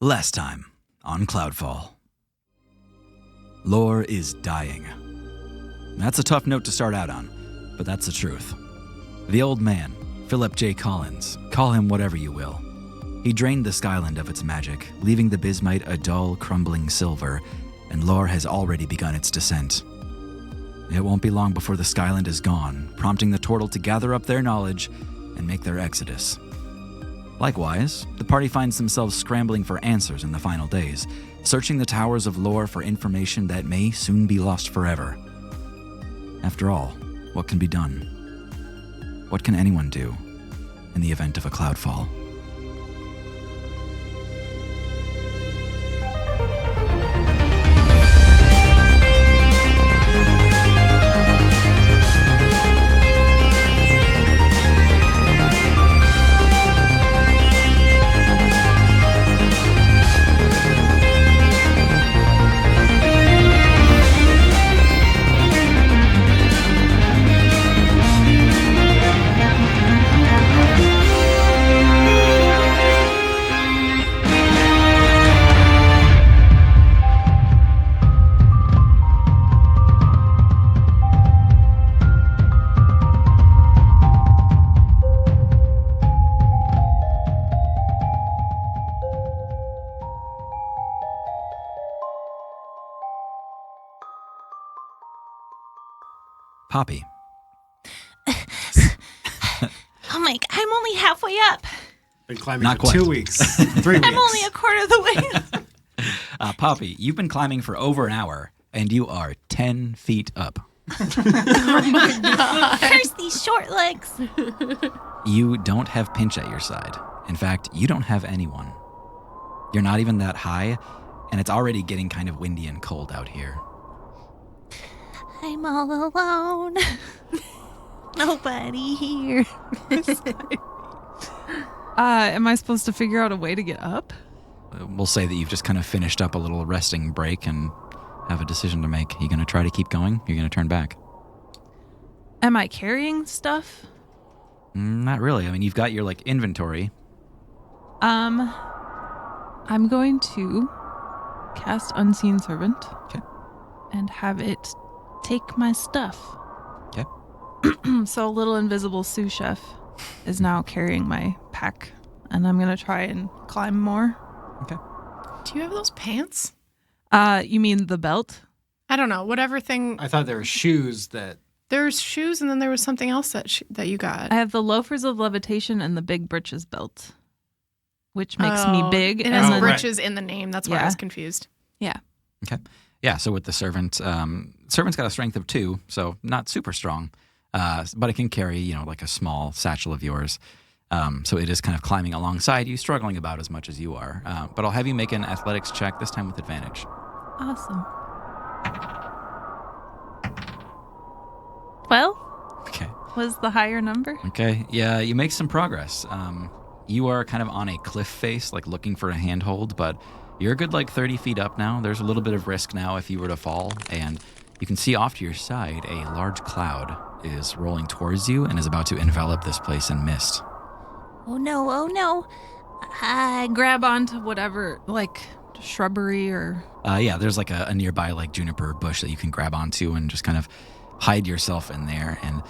Last time on Cloudfall. Lore is dying. That's a tough note to start out on, but that's the truth. The old man, Philip J. Collins, call him whatever you will. He drained the Skyland of its magic, leaving the Bismite a dull, crumbling silver, and lore has already begun its descent. It won't be long before the Skyland is gone, prompting the Tortle to gather up their knowledge and make their exodus. Likewise, the party finds themselves scrambling for answers in the final days, searching the towers of lore for information that may soon be lost forever. After all, what can be done? What can anyone do in the event of a cloudfall? Poppy. Oh my, I'm only halfway up. Been climbing Not for quite. 2 weeks. 3 weeks. I'm only a quarter of the way up. Poppy, you've been climbing for over an hour, and you are 10 feet up. Curse these short legs. You don't have Pinch at your side. In fact, you don't have anyone. You're not even that high, and it's already getting kind of windy and cold out here. I'm all alone. Nobody here. Am I supposed to figure out a way to get up? We'll say that you've just kind of finished up a little resting break and have a decision to make. Are you going to try to keep going? You're going to turn back? Am I carrying stuff? Not really. I mean, you've got your, inventory. I'm going to cast Unseen Servant. Okay. And have it take my stuff. Okay. So a little invisible sous chef is now carrying my pack, and I'm going to try and climb more. Okay. Do you have those pants? You mean the belt? I don't know. Whatever thing. I thought there were shoes that... There's shoes, and then there was something else that you got. I have the loafers of levitation and the big britches belt, which makes me big. It and has then- britches in the name. That's why I Yeah. was confused. Yeah. Okay. Yeah, so with the servant, servant's got a strength of 2, so not super strong, but it can carry, like a small satchel of yours. So it is kind of climbing alongside you, struggling about as much as you are. But I'll have you make an athletics check, this time with advantage. Awesome. Well, Okay. was the higher number? Okay, yeah, you make some progress. You are kind of on a cliff face, looking for a handhold, but you're a good 30 feet up now. There's a little bit of risk now if you were to fall, and you can see off to your side a large cloud is rolling towards you and is about to envelop this place in mist. Oh no, oh no. I Grab onto whatever, shrubbery or... Yeah, there's a nearby juniper bush that you can grab onto and just kind of hide yourself in there, and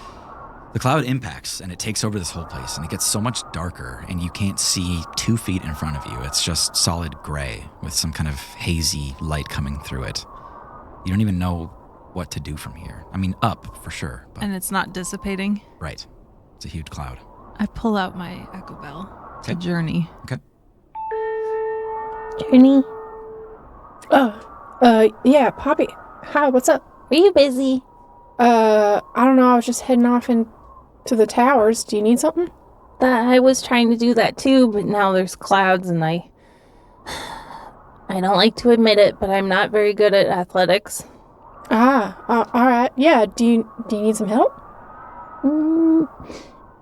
the cloud impacts and it takes over this whole place, and it gets so much darker and you can't see 2 feet in front of you. It's just solid gray with some kind of hazy light coming through it. You don't even know what to do from here. I mean, up for sure, but And it's not dissipating. right. It's a huge cloud. I pull out my echo bell to Okay. journey. Okay. Journey, Yeah, Poppy. Hi, what's up? are you busy? I don't know, I was just heading off into the towers. Do you need something? I was trying to do that too, but now there's clouds and I don't like to admit it, but I'm not very good at athletics. Alright. Yeah, do you need some help?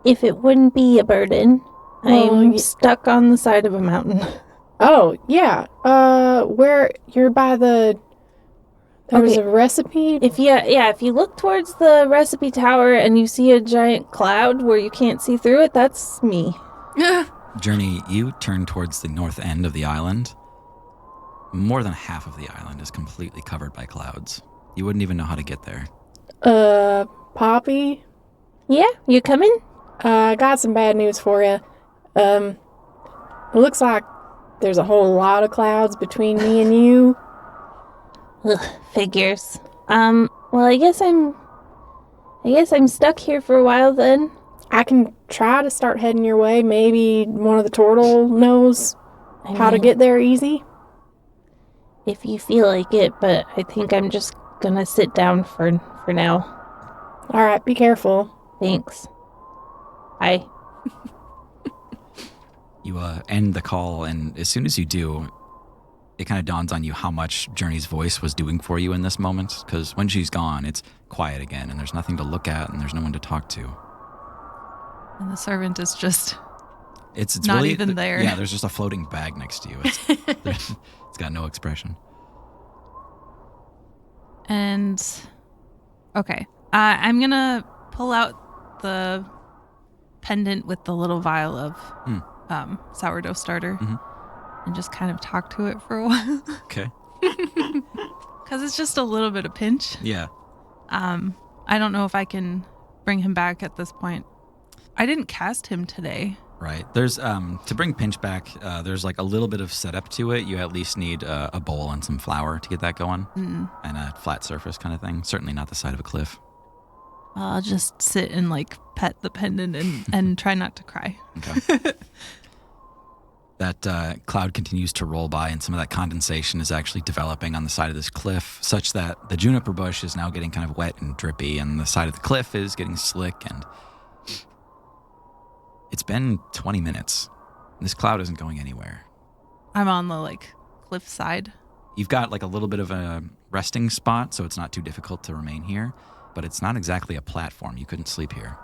If it wouldn't be a burden, Well, I'm stuck on the side of a mountain. Oh, yeah. Where you're by the... There was Okay. a recipe? If you look towards the recipe tower and you see a giant cloud where you can't see through it, that's me. Journey, you turn towards the north end of the island, More than half of the island is completely covered by clouds. You wouldn't even know how to get there. Poppy? Yeah, you coming? I got some bad news for you. It looks like there's a whole lot of clouds between me and you. Ugh, figures. Well, I guess I'm stuck here for a while then. I can try to start heading your way. Maybe one of the turtle knows how to mean, get there easy. if you feel like it, but I think I'm just gonna sit down for now. All right, be careful. Thanks. Bye. You end the call, and as soon as you do, it kind of dawns on you how much Journey's voice was doing for you in this moment, because when she's gone, it's quiet again, and there's nothing to look at, and there's no one to talk to. And the servant is just It's not really, even there. Yeah, there's just a floating bag next to you. It's got no expression. And okay, I'm gonna pull out the pendant with the little vial of sourdough starter and just kind of talk to it for a while Okay. because it's just a little bit of pinch. Yeah. I don't know if I can bring him back at this point. I didn't cast him today. Right. There's to bring Pinch back, there's like a little bit of setup to it. You at least need a bowl and some flour to get that going, and a flat surface kind of thing. Certainly not the side of a cliff. I'll just sit and like pet the pendant and try not to cry. Okay. That cloud continues to roll by, and some of that condensation is actually developing on the side of this cliff, such that the juniper bush is now getting kind of wet and drippy, and the side of the cliff is getting slick. And it's been 20 minutes. This cloud isn't going anywhere. I'm on the like cliff side. You've got like a little bit of a resting spot, so it's not too difficult to remain here, but it's not exactly a platform. You couldn't sleep here.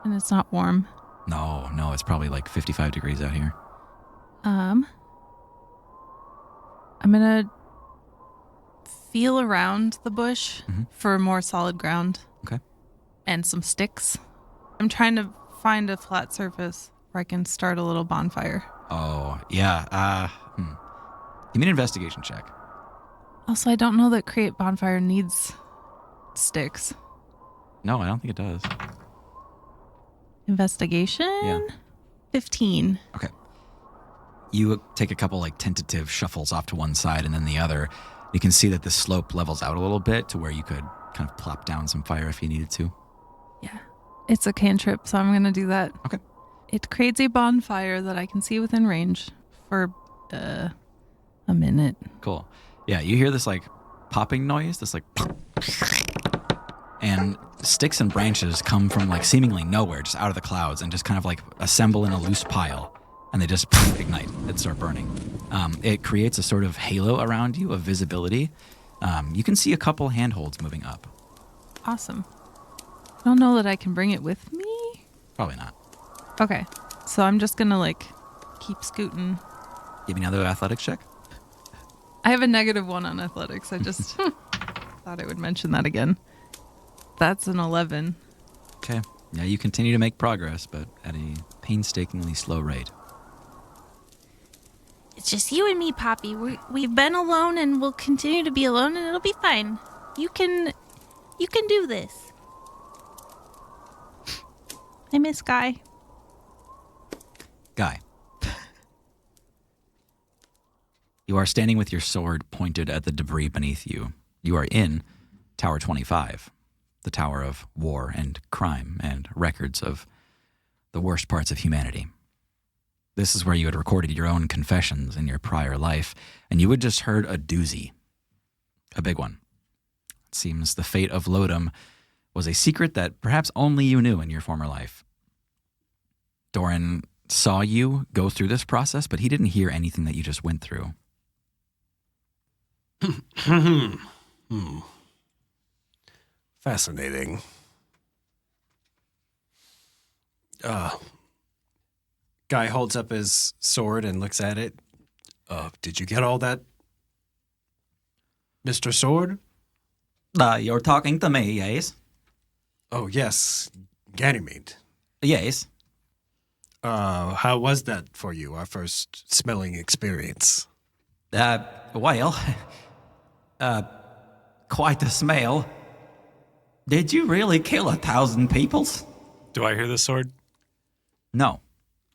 And it's not warm. No, it's probably like 55 degrees out here. I'm gonna feel around the bush for more solid ground. Okay. And some sticks. I'm trying to find a flat surface where I can start a little bonfire. Oh, yeah. Give me an investigation check. Also, I don't know that create bonfire needs sticks. No, I don't think it does. Investigation? Yeah. 15. Okay. You take a couple like tentative shuffles off to one side and then the other. You can see that the slope levels out a little bit to where you could kind of plop down some fire if you needed to. Yeah. It's a cantrip, so I'm going to do that. Okay. It creates a bonfire that I can see within range for a minute. Cool. Yeah, you hear this like popping noise, this like and sticks and branches come from like seemingly nowhere, just out of the clouds, and just kind of like assemble in a loose pile, and they just ignite and start burning. It creates a sort of halo around you of visibility. You can see a couple handholds moving up. Awesome. I don't know that I can bring it with me. Probably not. Okay. So I'm just going to like keep scooting. Give me another athletics check. I have a -1 on athletics. I just thought I would mention that again. That's an 11. Okay. Yeah, you continue to make progress, but at a painstakingly slow rate. It's just you and me, Poppy. We've been alone and we'll continue to be alone and it'll be fine. You can do this. I miss Guy. Guy. You are standing with your sword pointed at the debris beneath you. You are in Tower 25, the tower of war and crime and records of the worst parts of humanity. This is where you had recorded your own confessions in your prior life, and you had just heard a doozy. A big one. It seems the fate of Lodom was a secret that perhaps only you knew in your former life. Doran saw you go through this process, but he didn't hear anything that you just went through. Fascinating. Guy holds up his sword and looks at it. Did you get all that, Mr. Sword? You're talking to me, yes? Oh, yes. Ganymede. Yes. How was that for you, our first smelling experience? well, quite the smell. Did you really kill 1,000 peoples? Do I hear the sword? No.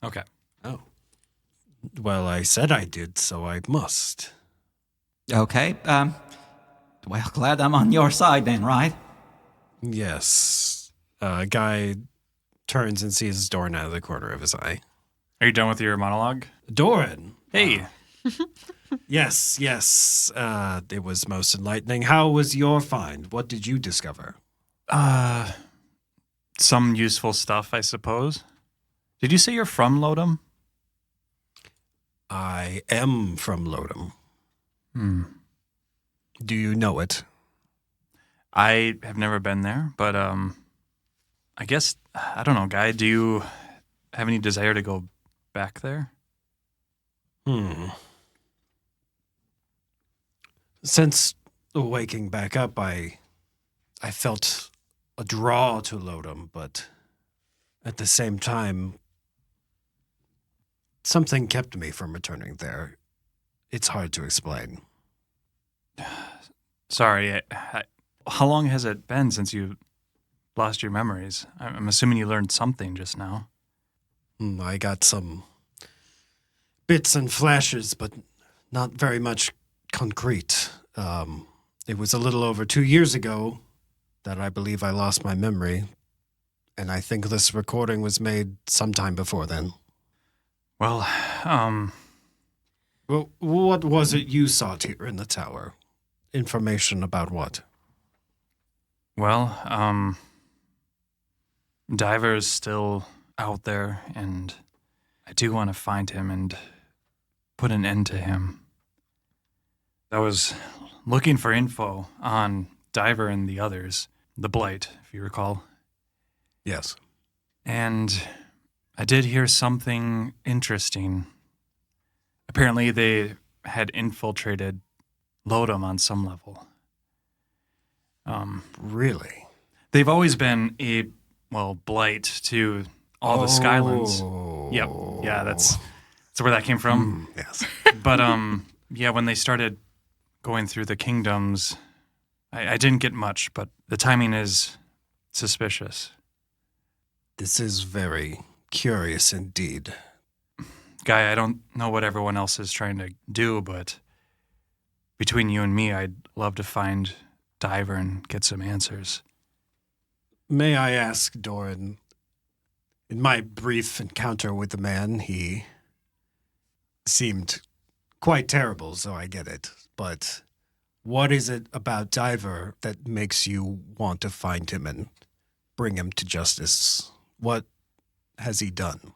Okay. Oh. Well, I said I did, so I must. Okay, well, glad I'm on your side then, right? Yes. Guy turns and sees Doran out of the corner of his eye. Are you done with your monologue? Doran! Hey. Yes. It was most enlightening. How was your find? What did you discover? Some useful stuff, I suppose. Did you say you're from Lodom? I am from Lodom. Do you know it? I have never been there, but I guess, I don't know, Guy, do you have any desire to go back there? Since waking back up, I felt a draw to Lodom, but at the same time, something kept me from returning there. It's hard to explain. Sorry, how long has it been since you lost your memories? I'm assuming you learned something just now. I got some bits and flashes, but not very much concrete. It was a little over 2 years ago that I believe I lost my memory, and I think this recording was made sometime before then. Well, Well, what was it you sought here in the tower? Information about what? well, Diver's still out there, and I do want to find him and put an end to him. I was looking for info on Diver and the others, the Blight, if you recall. Yes. And I did hear something interesting. Apparently they had infiltrated Lodom on some level. Really? They've always been a, blight to all the Skylands. Yep. Yeah, that's where that came from. Yes. But, yeah, when they started going through the kingdoms, I didn't get much, but the timing is suspicious. This is very curious indeed. Guy, I don't know what everyone else is trying to do, but between you and me, I'd love to find Diver and get some answers. May I ask, Doran, in my brief encounter with the man, he seemed quite terrible, so I get it. But what is it about Diver that makes you want to find him and bring him to justice? What has he done?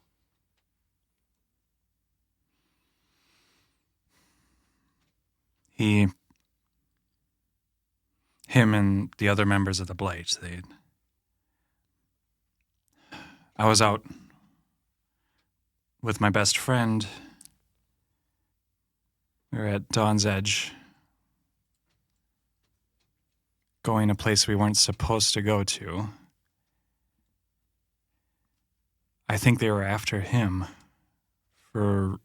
Him and the other members of the Blight, I was out with my best friend. We were at Dawn's Edge, going a place we weren't supposed to go to. I think they were after him for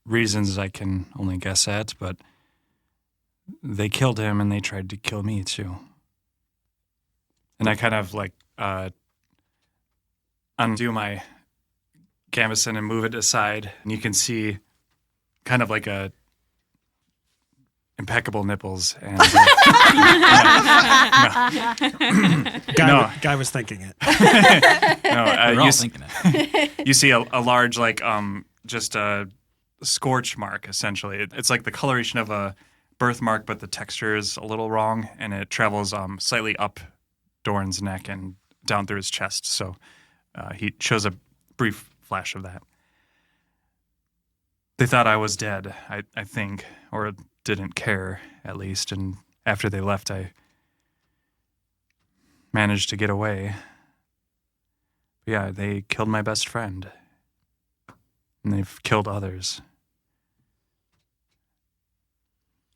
reasons I can only guess at, but they killed him and they tried to kill me too. And I kind of undo my gambeson and move it aside, and you can see kind of like a impeccable nipples. And Guy was thinking it. We're all thinking it. You see a large just a scorch mark essentially. It's like the coloration of a birthmark, but the texture is a little wrong, and it travels slightly up Doran's neck and down through his chest. So he shows a brief flash of that. They thought I was dead, I think, or didn't care, at least. And after they left, I managed to get away. But yeah, they killed my best friend. And they've killed others.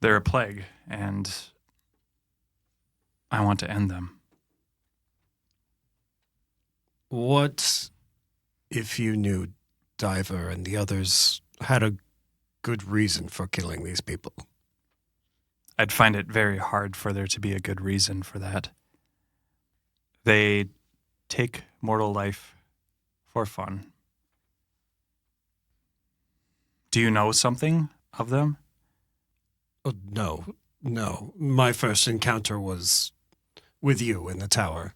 They're a plague, and I want to end them. What if you knew Diver and the others had a good reason for killing these people? I'd find it very hard for there to be a good reason for that. They take mortal life for fun. Do you know something of them? Oh, no. My first encounter was with you in the tower.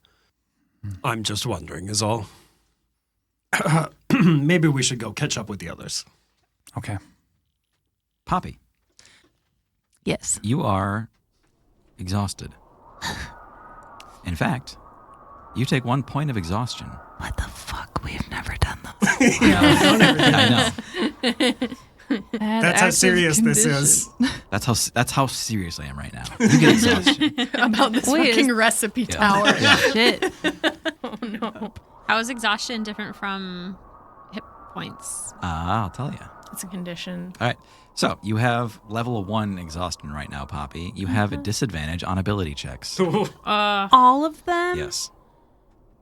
I'm just wondering, is all. Maybe we should go catch up with the others. Okay. Poppy, Yes. you are exhausted. In fact, you take 1 point of exhaustion. What the fuck? We've never done those. I know. That's how serious this is. That's how serious I am right now. You get exhaustion. About this fucking recipe tower. Shit. Oh no. How is exhaustion different from hit points? I'll tell you. It's a condition. All right. So you have level 1 exhaustion right now, Poppy. You have a disadvantage on ability checks. All of them? Yes.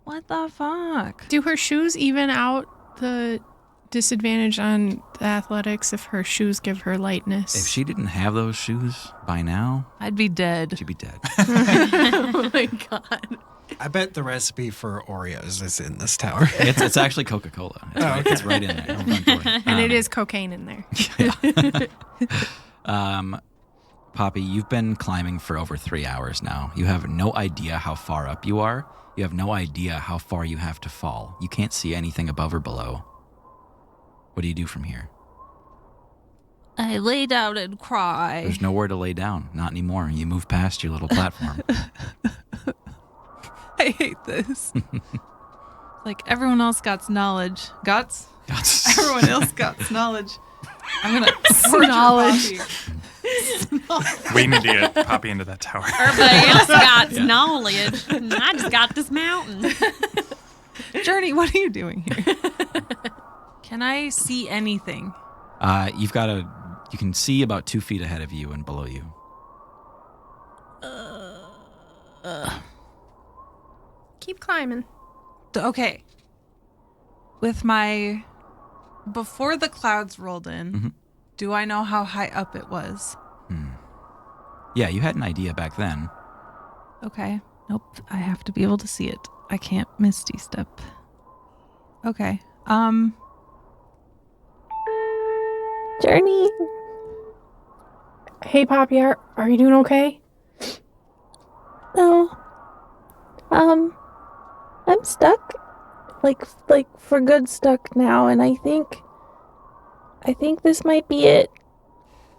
What the fuck? Do her shoes even out the disadvantage on the athletics if her shoes give her lightness? If she didn't have those shoes by now, I'd be dead. she'd be dead. Oh my god. I bet the recipe for Oreos is in this tower. It's actually Coca-Cola. It's right in there. Front door. And it is cocaine in there. Poppy, you've been climbing for over 3 hours now. You have no idea how far up you are. You have no idea how far you have to fall. You can't see anything above or below. What do you do from here? I lay down and cry. There's nowhere to lay down. Not anymore. You move past your little platform. I hate this. Like everyone else got knowledge. Guts? Everyone else got knowledge. I'm gonna Knowledge. We need to get Poppy into that tower. Everybody else got knowledge, and I just got this mountain. Journey, what are you doing here? Can I see anything? You can see about 2 feet ahead of you and below you. Keep climbing. Okay. With my... Before the clouds rolled in, do I know how high up it was? Yeah, you had an idea back then. Okay. Nope. I have to be able to see it. I can't misty step. Okay. Journey. Hey, Poppy, are you doing okay? No. I'm stuck. Like for good stuck now, and I think this might be it.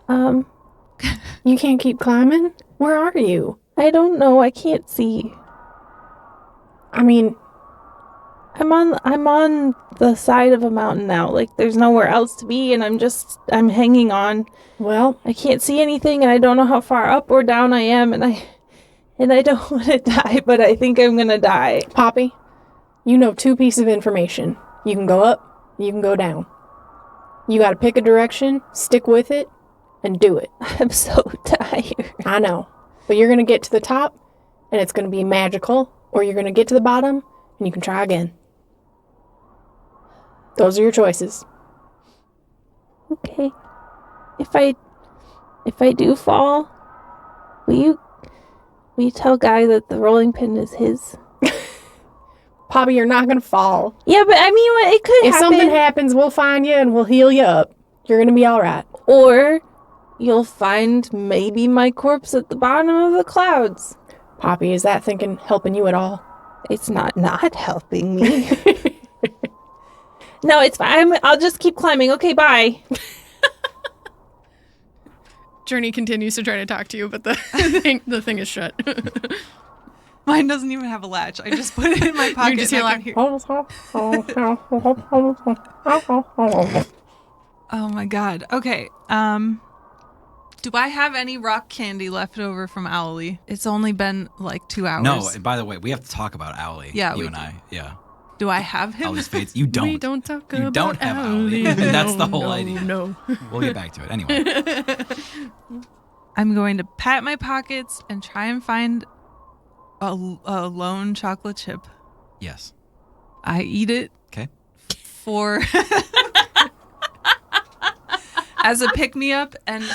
You can't keep climbing? Where are you? I don't know. I can't see. I mean, I'm on the side of a mountain now. Like there's nowhere else to be, and I'm hanging on. well, I can't see anything, and I don't know how far up or down I am, and I don't want to die, but I think I'm gonna die. Poppy, you know 2 pieces of information. You can go up, you can go down. You gotta pick a direction, stick with it, and do it. I'm so tired. I know. But you're gonna get to the top, and it's gonna be magical, or you're gonna get to the bottom, and you can try again. Those are your choices. Okay. If I do fall, will you tell Guy that the rolling pin is his? Poppy, you're not gonna fall. Yeah, but I mean, it could If happen. something happens, we'll find you and we'll heal you up. You're gonna be all right. Or you'll find maybe my corpse at the bottom of the clouds. Poppy, is that thinking helping you at all? It's not helping me. No, it's fine. I'll just keep climbing. Okay, bye. Journey continues to try to talk to you, but the thing is shut. Mine doesn't even have a latch. I just put it in my pocket. You just hear and I like, can hear- Oh my god. Okay. Do I have any rock candy left over from Owlie? It's only been like 2 hours. No, and by the way, we have to talk about Owlie. Yeah, you we and do. I. Yeah. Do I have him? Owlie's fates. You don't. We don't talk You about don't have Owlie. Owlie. That's the No, whole no, idea. No. We'll get back to it. Anyway. I'm going to pat my pockets and try and find a lone chocolate chip. Yes. I eat it Okay. for as a pick-me-up, and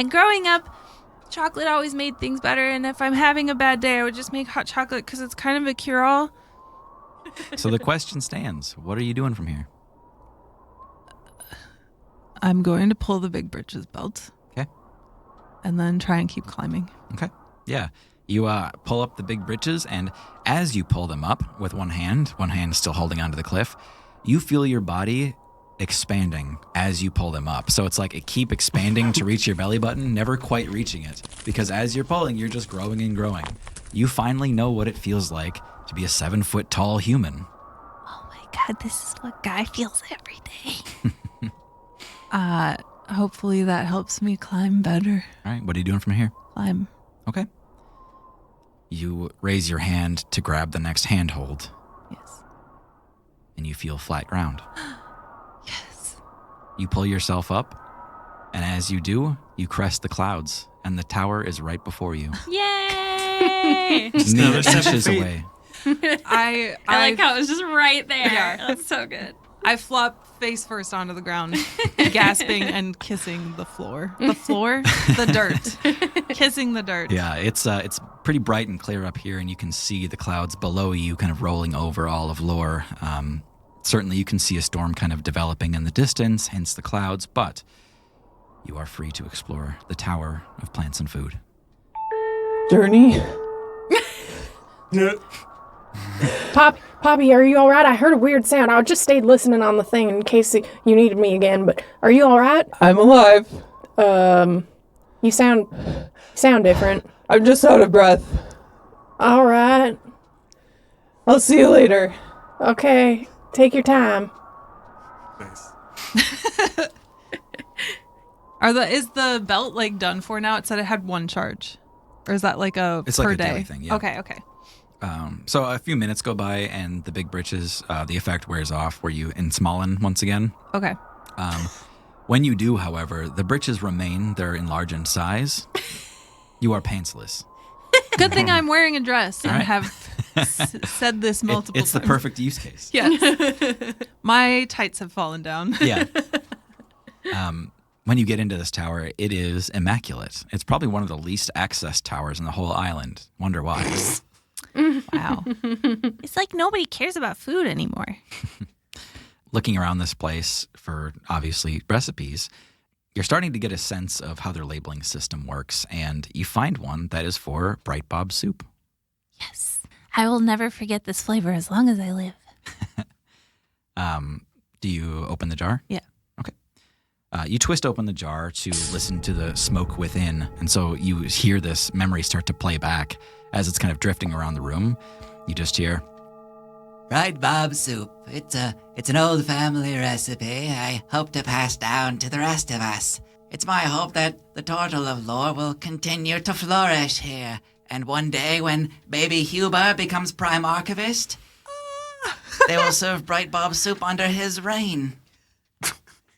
growing up, chocolate always made things better, and if I'm having a bad day, I would just make hot chocolate because it's kind of a cure-all. So the question stands. What are you doing from here? I'm going to pull the big britches belt. Okay. And then try and keep climbing. Okay. Yeah. You pull up the big britches, and as you pull them up with one hand still holding onto the cliff, you feel your body expanding as you pull them up. So it's like it keep expanding to reach your belly button, never quite reaching it. Because as you're pulling, you're just growing and growing. You finally know what it feels like to be a 7-foot tall human. Oh my god, this is what Guy feels every day. Hopefully that helps me climb better. All right, what are you doing from here? Climb. Okay. You raise your hand to grab the next handhold, Yes. and you feel flat ground. Yes. You pull yourself up, and as you do, you crest the clouds, and the tower is right before you. Yay! Mere another 7 inches feet. away. I like how it was just right there. Yeah. That's so good. I flop face first onto the ground, gasping and kissing the floor. The floor? The dirt. Kissing the dirt. Yeah, it's pretty bright and clear up here, and you can see the clouds below you kind of rolling over all of Lore. Certainly you can see a storm kind of developing in the distance, hence the clouds, but you are free to explore the Tower of Plants and Food. Journey? Poppy, are you all right? I heard a weird sound. I just stayed listening on the thing in case you needed me again, but are you all right? I'm alive. You sound different. I'm just out of breath. All right. I'll see you later. Okay. Take your time. Nice. Is the belt like done for now? It said it had 1 charge. Or is that like a It's per like a day? daily thing, yeah. Okay. So a few minutes go by, and the big britches, the effect wears off where you ensmallen once again. Okay. When you do, however, the britches remain. They're enlarged in size. You are pantsless. Good thing I'm wearing a dress and All right. have said this multiple It's times. the perfect use case. Yes. My tights have fallen down. Yeah. When you get into this tower, it is immaculate. It's probably one of the least accessed towers in the whole island. Wonder why. Wow. It's like nobody cares about food anymore. Looking around this place for, obviously, recipes, you're starting to get a sense of how their labeling system works, and you find one that is for Bright Bob soup. Yes. I will never forget this flavor as long as I live. Do you open the jar? Yeah. Okay. You twist open the jar to listen to the smoke within, and so you hear this memory start to play back as it's kind of drifting around the room. You just hear, Bright Bob soup. It's an old family recipe I hope to pass down to the rest of us. It's my hope that the turtle of lore will continue to flourish here, and one day when baby Huber becomes prime archivist, they will serve Bright Bob soup under his reign.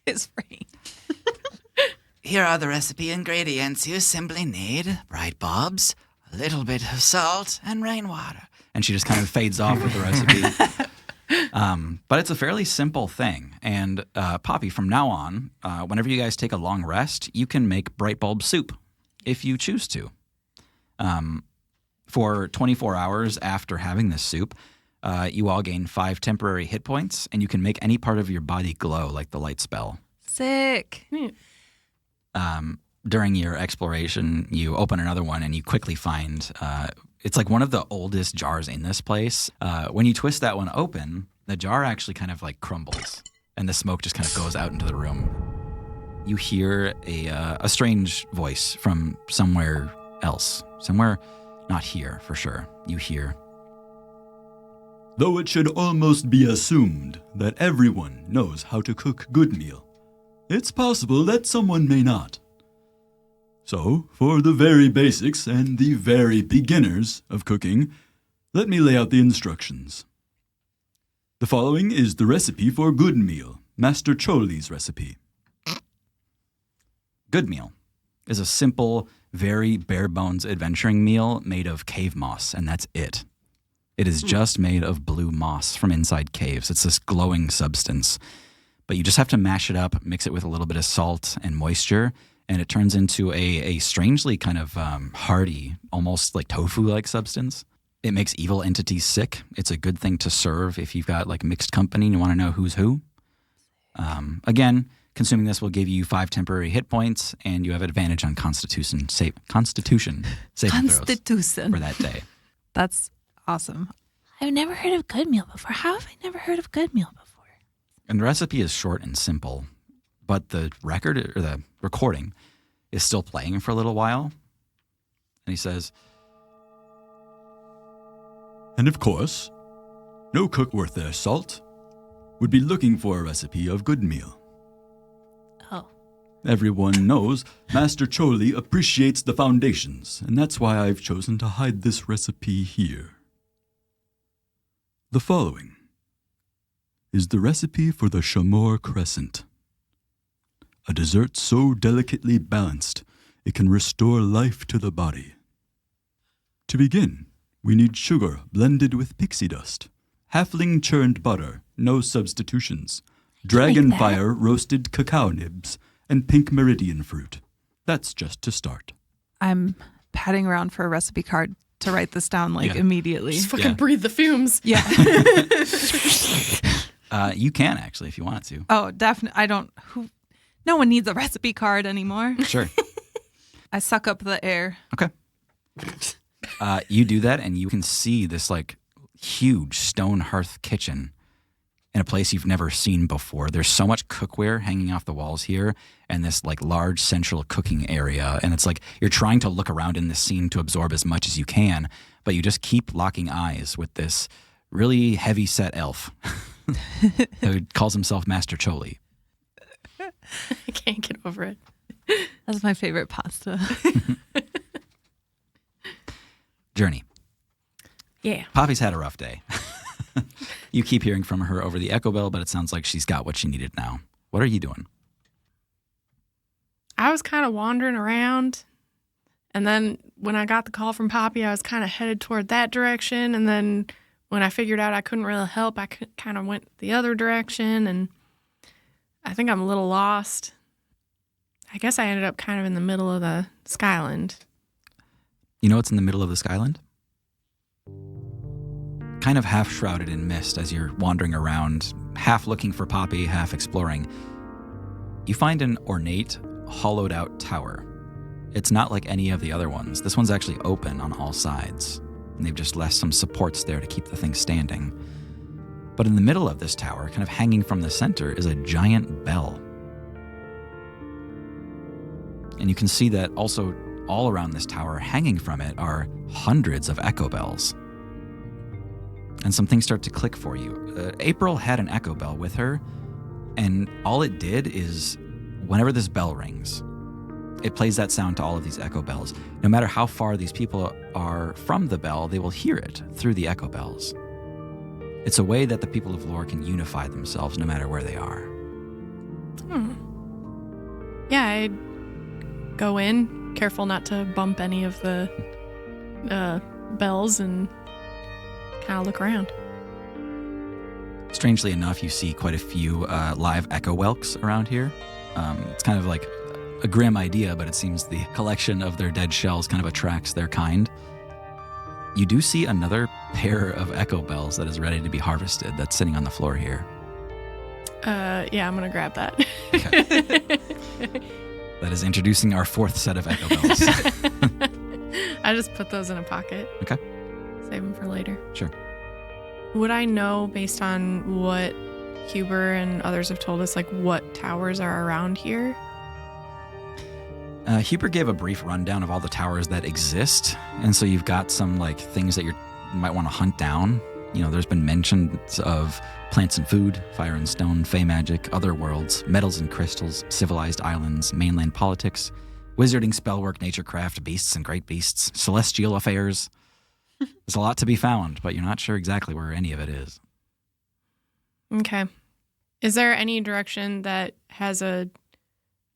His reign. Here are the recipe ingredients. You simply need Bright Bobs, a little bit of salt, and rainwater. and she just kind of fades off with the recipe. But it's a fairly simple thing. And Poppy, from now on, whenever you guys take a long rest, you can make bright bulb soup if you choose to. For 24 hours after having this soup, you all gain 5 temporary hit points, and you can make any part of your body glow like the light spell. Sick. During your exploration, you open another one and you quickly find it's like one of the oldest jars in this place. When you twist that one open, the jar actually kind of like crumbles and the smoke just kind of goes out into the room. You hear a strange voice from somewhere else. Somewhere not here for sure. You hear, "Though it should almost be assumed that everyone knows how to cook good meal, it's possible that someone may not. So, for the very basics and the very beginners of cooking, let me lay out the instructions. The following is the recipe for good meal, Master Choli's recipe." Good meal is a simple, very bare-bones adventuring meal made of cave moss, and that's it. It is just made of blue moss from inside caves. It's this glowing substance. But you just have to mash it up, mix it with a little bit of salt and moisture, and it turns into a strangely kind of hearty, almost like tofu-like substance. It makes evil entities sick. It's a good thing to serve if you've got like mixed company and you want to know who's who. Again, consuming this will give you 5 temporary hit points, and you have advantage on Constitution saving throws for that day. That's awesome. I've never heard of good meal before. How have I never heard of good meal before? And the recipe is short and simple, but the recording is still playing for a little while. And he says, And of course, no cook worth their salt would be looking for a recipe of good meal. Oh. Everyone knows Master Choli appreciates the foundations, and that's why I've chosen to hide this recipe here. The following is the recipe for the Shamor Crescent, a dessert so delicately balanced it can restore life to the body. To begin, we need sugar blended with pixie dust, halfling churned butter, no substitutions, dragonfire roasted cacao nibs, and pink meridian fruit. That's just to start. I'm patting around for a recipe card to write this down immediately. Just fucking breathe the fumes. Yeah. You can actually if you wanted to. Oh, definitely. No one needs a recipe card anymore. Sure. I suck up the air. Okay. You do that, and you can see this like huge stone hearth kitchen in a place you've never seen before. There's so much cookware hanging off the walls here, and this like large central cooking area. And it's like you're trying to look around in this scene to absorb as much as you can, but you just keep locking eyes with this really heavy-set elf who calls himself Master Choli. I can't get over it. That's my favorite pasta. Journey. Yeah. Poppy's had a rough day. You keep hearing from her over the echo bell, but it sounds like she's got what she needed now. What are you doing? I was kind of wandering around, and then when I got the call from Poppy, I was kind of headed toward that direction, and then when I figured out I couldn't really help, I kind of went the other direction, and I think I'm a little lost. I guess I ended up kind of in the middle of the Skyland. You know what's in the middle of the Skyland? Kind of half shrouded in mist as you're wandering around, half looking for Poppy, half exploring. You find an ornate, hollowed out tower. It's not like any of the other ones. This one's actually open on all sides, and they've just left some supports there to keep the thing standing. But in the middle of this tower, kind of hanging from the center, is a giant bell. And you can see that also all around this tower, hanging from it, are hundreds of echo bells. And some things start to click for you. April had an echo bell with her, and all it did is, whenever this bell rings, it plays that sound to all of these echo bells. No matter how far these people are from the bell, they will hear it through the echo bells. It's a way that the people of lore can unify themselves no matter where they are. Yeah, I'd go in, careful not to bump any of the bells, and kind of look around. Strangely enough, you see quite a few live echo whelks around here. It's kind of like a grim idea, but it seems the collection of their dead shells kind of attracts their kind. You do see another pair of echo bells that is ready to be harvested that's sitting on the floor here. Yeah, I'm going to grab that. Okay. That is introducing our fourth set of echo bells. I just put those in a pocket. Okay. Save them for later. Sure. Would I know, based on what Huber and others have told us, like what towers are around here? Huber gave a brief rundown of all the towers that exist, and so you've got some like things that you might want to hunt down. You know, there's been mentions of plants and food, fire and stone, fey magic, other worlds, metals and crystals, civilized islands, mainland politics, wizarding, spellwork, naturecraft, beasts and great beasts, celestial affairs. There's a lot to be found, but you're not sure exactly where any of it is. Okay. Is there any direction that has a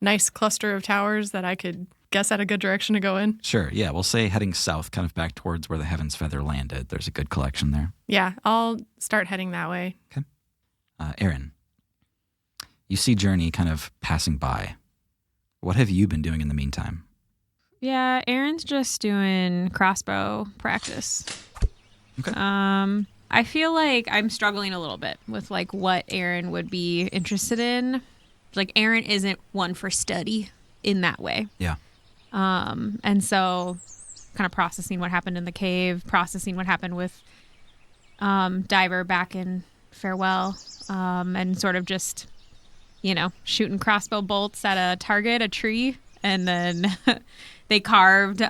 nice cluster of towers that I could guess at a good direction to go in? Sure, yeah. We'll say heading south, kind of back towards where the Heaven's Feather landed. There's a good collection there. Yeah, I'll start heading that way. Okay. Aaron, you see Journey kind of passing by. What have you been doing in the meantime? Yeah, Aaron's just doing crossbow practice. Okay. I feel like I'm struggling a little bit with like what Aaron would be interested in. Like Aaron isn't one for study in that way. Yeah. And so kind of processing what happened in the cave, processing what happened with Diver back in Farewell, and sort of just, shooting crossbow bolts at a target, a tree, and then they carved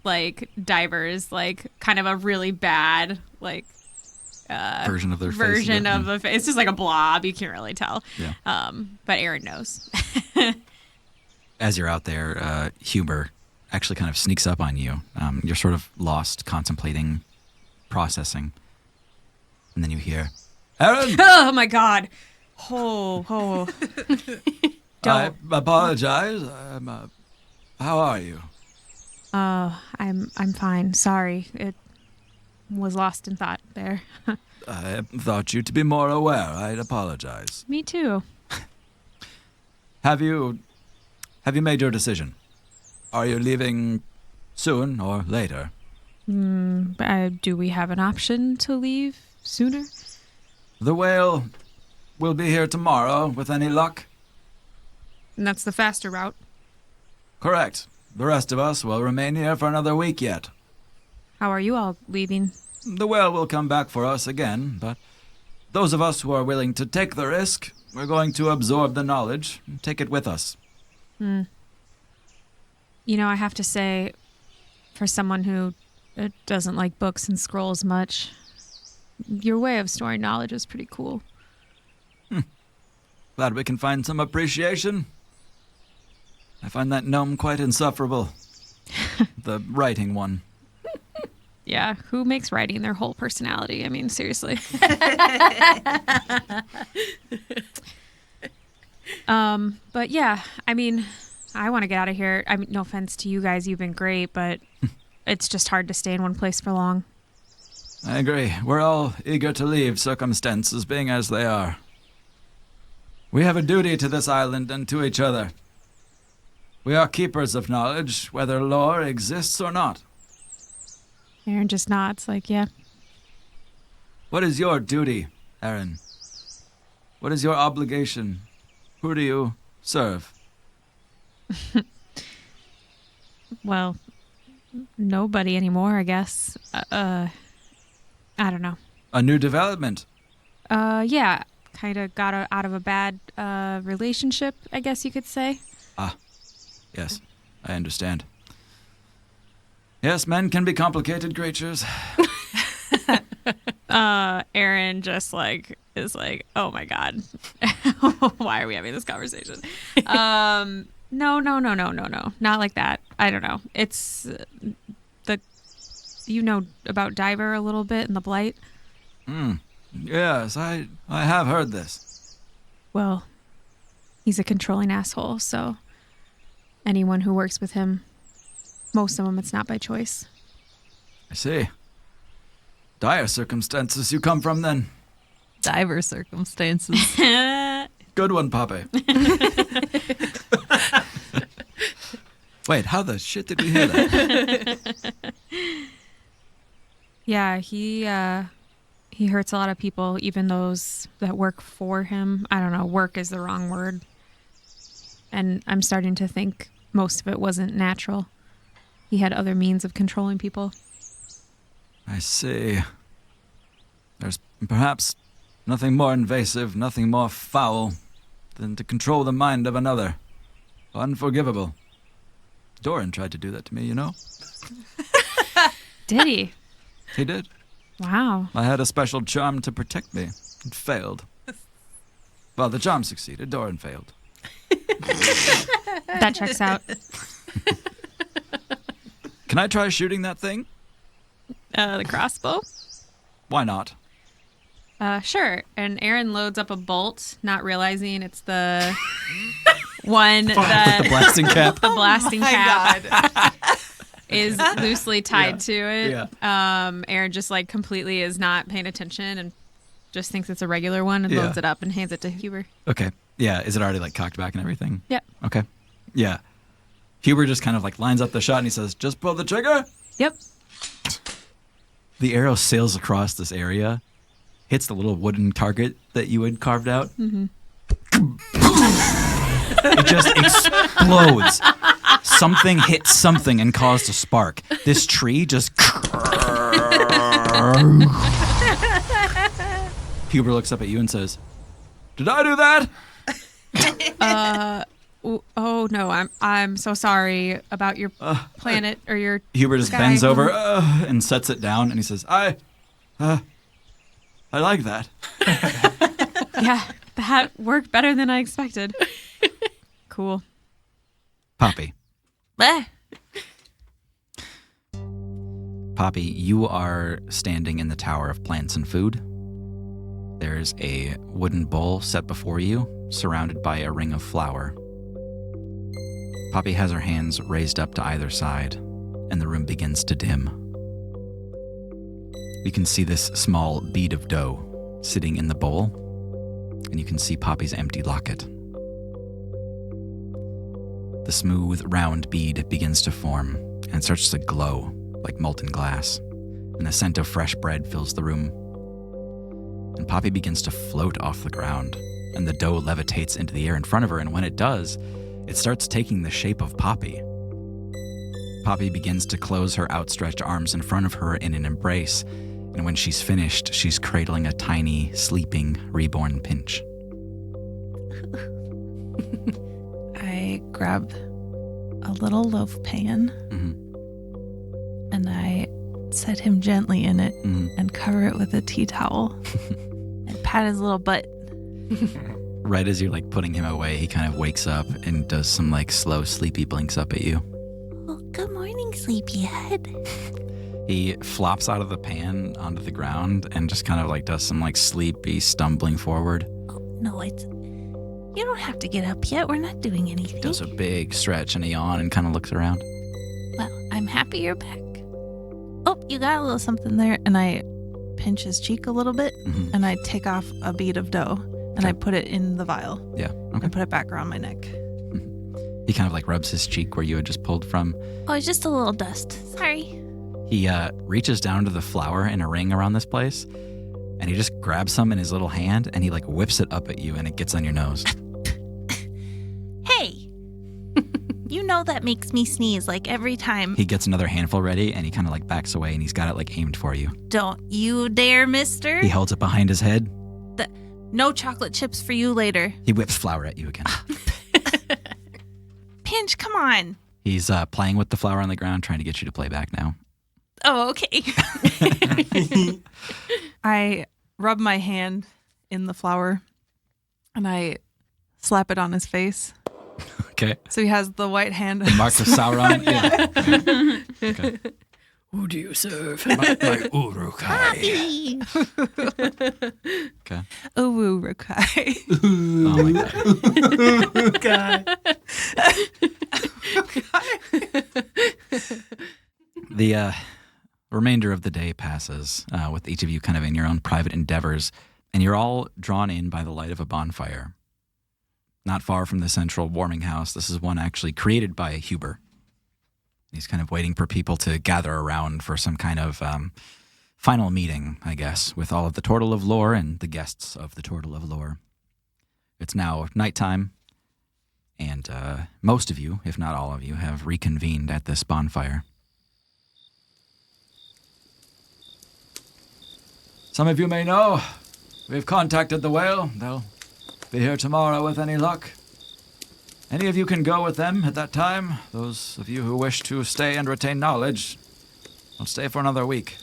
like Diver's like kind of a really bad like version of their face. Version of a face. It's just like a blob. You can't really tell. Yeah. But Aaron knows. As you're out there, Huber actually kind of sneaks up on you. You're sort of lost, contemplating, processing. And then you hear, Aaron! Oh, my God. Oh. I apologize. How are you? I'm fine. Sorry. It was lost in thought there. I thought you to be more aware. I'd apologize. Me too. Have you made your decision? Are you leaving soon or later? Do we have an option to leave sooner? The whale will be here tomorrow, with any luck. And that's the faster route. Correct. The rest of us will remain here for another week yet. How are you all leaving? The whale will come back for us again, but those of us who are willing to take the risk, we're going to absorb the knowledge and take it with us. I have to say, for someone who doesn't like books and scrolls much, your way of storing knowledge is pretty cool. Glad we can find some appreciation. I find that gnome quite insufferable. The writing one. Yeah, who makes writing their whole personality? I mean, seriously. But yeah, I mean, I want to get out of here. I mean, no offense to you guys, you've been great, but it's just hard to stay in one place for long. I agree. We're all eager to leave, circumstances being as they are. We have a duty to this island and to each other. We are keepers of knowledge, whether lore exists or not. Aaron just nods like, yeah. What is your duty, Aaron? What is your obligation? Who do you serve? Well, nobody anymore, I guess. I don't know. A new development? Yeah. Kind of got out of a bad relationship, I guess you could say. Ah, yes, I understand. Yes, men can be complicated creatures. Aaron just is like, oh my God. Why are we having this conversation? No. Not like that. I don't know. It's about Diver a little bit and the Blight. Yes, I have heard this. Well, he's a controlling asshole, so anyone who works with him, most of them, it's not by choice. I see. Dire circumstances you come from, then. Diver circumstances. Good one, Poppy. Wait, how the shit did we hear that? Yeah, he hurts a lot of people, even those that work for him. I don't know, work is the wrong word. And I'm starting to think most of it wasn't natural. He had other means of controlling people. I see. There's perhaps nothing more invasive, nothing more foul than to control the mind of another. Unforgivable. Doran tried to do that to me, you know? Did he? He did. Wow. I had a special charm to protect me. It failed. Well, the charm succeeded. Doran failed. That checks out. Can I try shooting that thing? The crossbow? Why not? Sure. And Aaron loads up a bolt, not realizing it's the one that the blasting cap. The blasting cap is loosely tied to it. Yeah. Aaron just completely is not paying attention and just thinks it's a regular one and loads it up and hands it to Huber. Okay. Yeah. Is it already cocked back and everything? Yep. Okay. Yeah. Huber just kind of like lines up the shot and he says, "Just pull the trigger." Yep. The arrow sails across this area, hits the little wooden target that you had carved out. Mm-hmm. It just explodes. Something hit something and caused a spark. This tree just... Huber looks up at you and says, "Did I do that?" Oh no, I'm so sorry about your planet or your Huber just sky. bends over and sets it down, and he says, I like that. Yeah, that worked better than I expected. Cool. Poppy. Bleh. Poppy, you are standing in the Tower of Plants and Food. There's a wooden bowl set before you, surrounded by a ring of flour. Poppy has her hands raised up to either side, and the room begins to dim. You can see this small bead of dough sitting in the bowl, and you can see Poppy's empty locket. The smooth, round bead begins to form and starts to glow like molten glass, and the scent of fresh bread fills the room. And Poppy begins to float off the ground, and the dough levitates into the air in front of her, and when it does, it starts taking the shape of Poppy. Poppy begins to close her outstretched arms in front of her in an embrace, and when she's finished, she's cradling a tiny, sleeping, reborn Pinch. I grab a little loaf pan and I set him gently in it and cover it with a tea towel and pat his little butt. Right as you're like putting him away, he kind of wakes up and does some like slow, sleepy blinks up at you. Oh, good morning, sleepyhead. He flops out of the pan onto the ground and just kind of like does some like sleepy stumbling forward. Oh, no, you don't have to get up yet. We're not doing anything. Does a big stretch and a yawn and kind of looks around. Well, I'm happy you're back. Oh, you got a little something there. And I pinch his cheek a little bit and I take off a bead of dough and I put it in the vial. Yeah, okay. And put it back around my neck. He kind of like rubs his cheek where you had just pulled from. Oh, it's just a little dust. Sorry. He reaches down to the flour in a ring around this place, and he just grabs some in his little hand, and he like whips it up at you, and it gets on your nose. Hey, you know that makes me sneeze like every time. He gets another handful ready, and he kind of like backs away, and he's got it like aimed for you. Don't you dare, mister. He holds it behind his head. No chocolate chips for you later. He whips flour at you again. Pinch, come on. He's playing with the flour on the ground, trying to get you to play back now. Oh, okay. I rub my hand in the flour and I slap it on his face. Okay. So he has the white hand. The mark of Sauron? Yeah. Okay. Who do you serve? My Urukai. Okay. Urukai. Oh my God. The remainder of the day passes with each of you kind of in your own private endeavors, and you're all drawn in by the light of a bonfire. Not far from the central warming house, this is one actually created by Huber. He's kind of waiting for people to gather around for some kind of final meeting, I guess, with all of the Turtle of Lore and the guests of the Turtle of Lore. It's now nighttime, and most of you, if not all of you, have reconvened at this bonfire. Some of you may know, we've contacted the whale. They'll be here tomorrow with any luck. Any of you can go with them at that time. Those of you who wish to stay and retain knowledge, will stay for another week.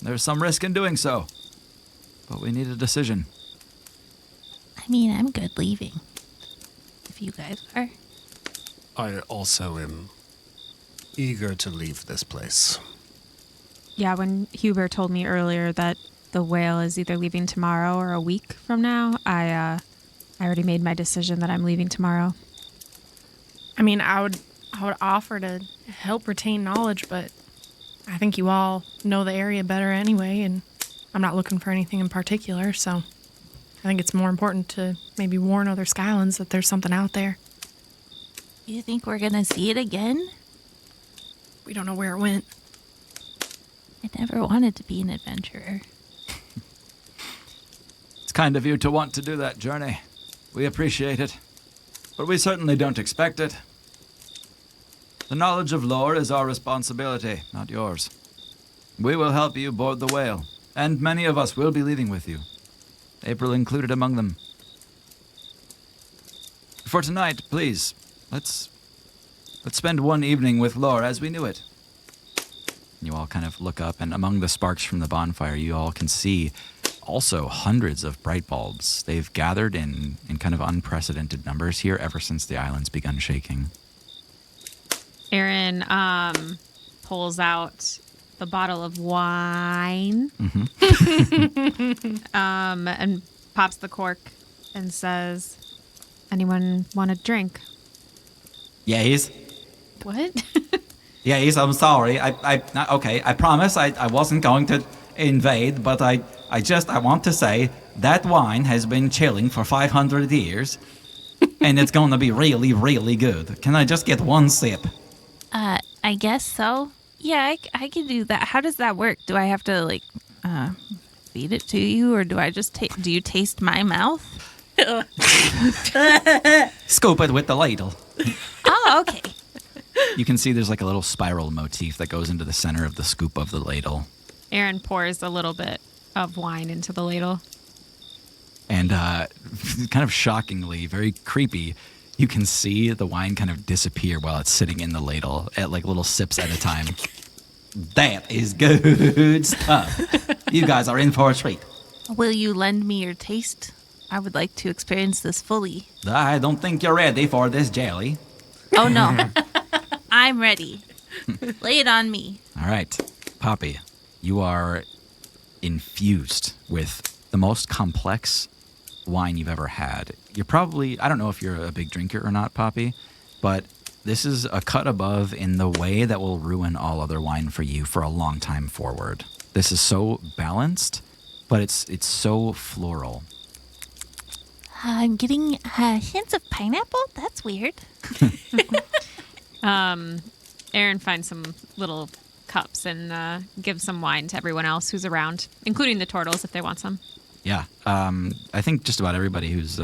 There's some risk in doing so, but we need a decision. I mean, I'm good leaving. If you guys are. I also am eager to leave this place. Yeah, when Huber told me earlier that the whale is either leaving tomorrow or a week from now, I already made my decision that I'm leaving tomorrow. I mean, I would offer to help retain knowledge, but I think you all know the area better anyway, and I'm not looking for anything in particular, so I think it's more important to maybe warn other Skylands that there's something out there. You think we're gonna see it again? We don't know where it went. I never wanted to be an adventurer. It's kind of you to want to do that journey. We appreciate it. But we certainly don't expect it. The knowledge of lore is our responsibility, not yours. We will help you board the whale, and many of us will be leaving with you. April included among them. For tonight, please, let's spend one evening with lore as we knew it. You all kind of look up, and among the sparks from the bonfire, you all can see also hundreds of bright bulbs. They've gathered in kind of unprecedented numbers here ever since the island's begun shaking. Aaron pulls out the bottle of wine and pops the cork and says, anyone want a drink? Yes. What? Yes, I'm sorry. Okay, I promise I wasn't going to invade, but I want to say that wine has been chilling for 500 years, and it's going to be really, really good. Can I just get one sip? I guess so. Yeah, I can do that. How does that work? Do I have to, feed it to you, or do I just do you taste my mouth? Scoop it with the ladle. Oh, okay. You can see there's like a little spiral motif that goes into the center of the scoop of the ladle. Aaron pours a little bit of wine into the ladle. And kind of shockingly, very creepy, you can see the wine kind of disappear while it's sitting in the ladle at like little sips at a time. That is good stuff. You guys are in for a treat. Will you lend me your taste? I would like to experience this fully. I don't think you're ready for this jelly. Oh, no. I'm ready. Lay it on me. All right, Poppy, you are infused with the most complex wine you've ever had. You're probably, I don't know if you're a big drinker or not, Poppy, but this is a cut above in the way that will ruin all other wine for you for a long time forward. This is so balanced, but it's so floral. I'm getting hints of pineapple? That's weird. Aaron finds some little cups and gives some wine to everyone else who's around, including the turtles if they want some. Yeah, I think just about everybody who's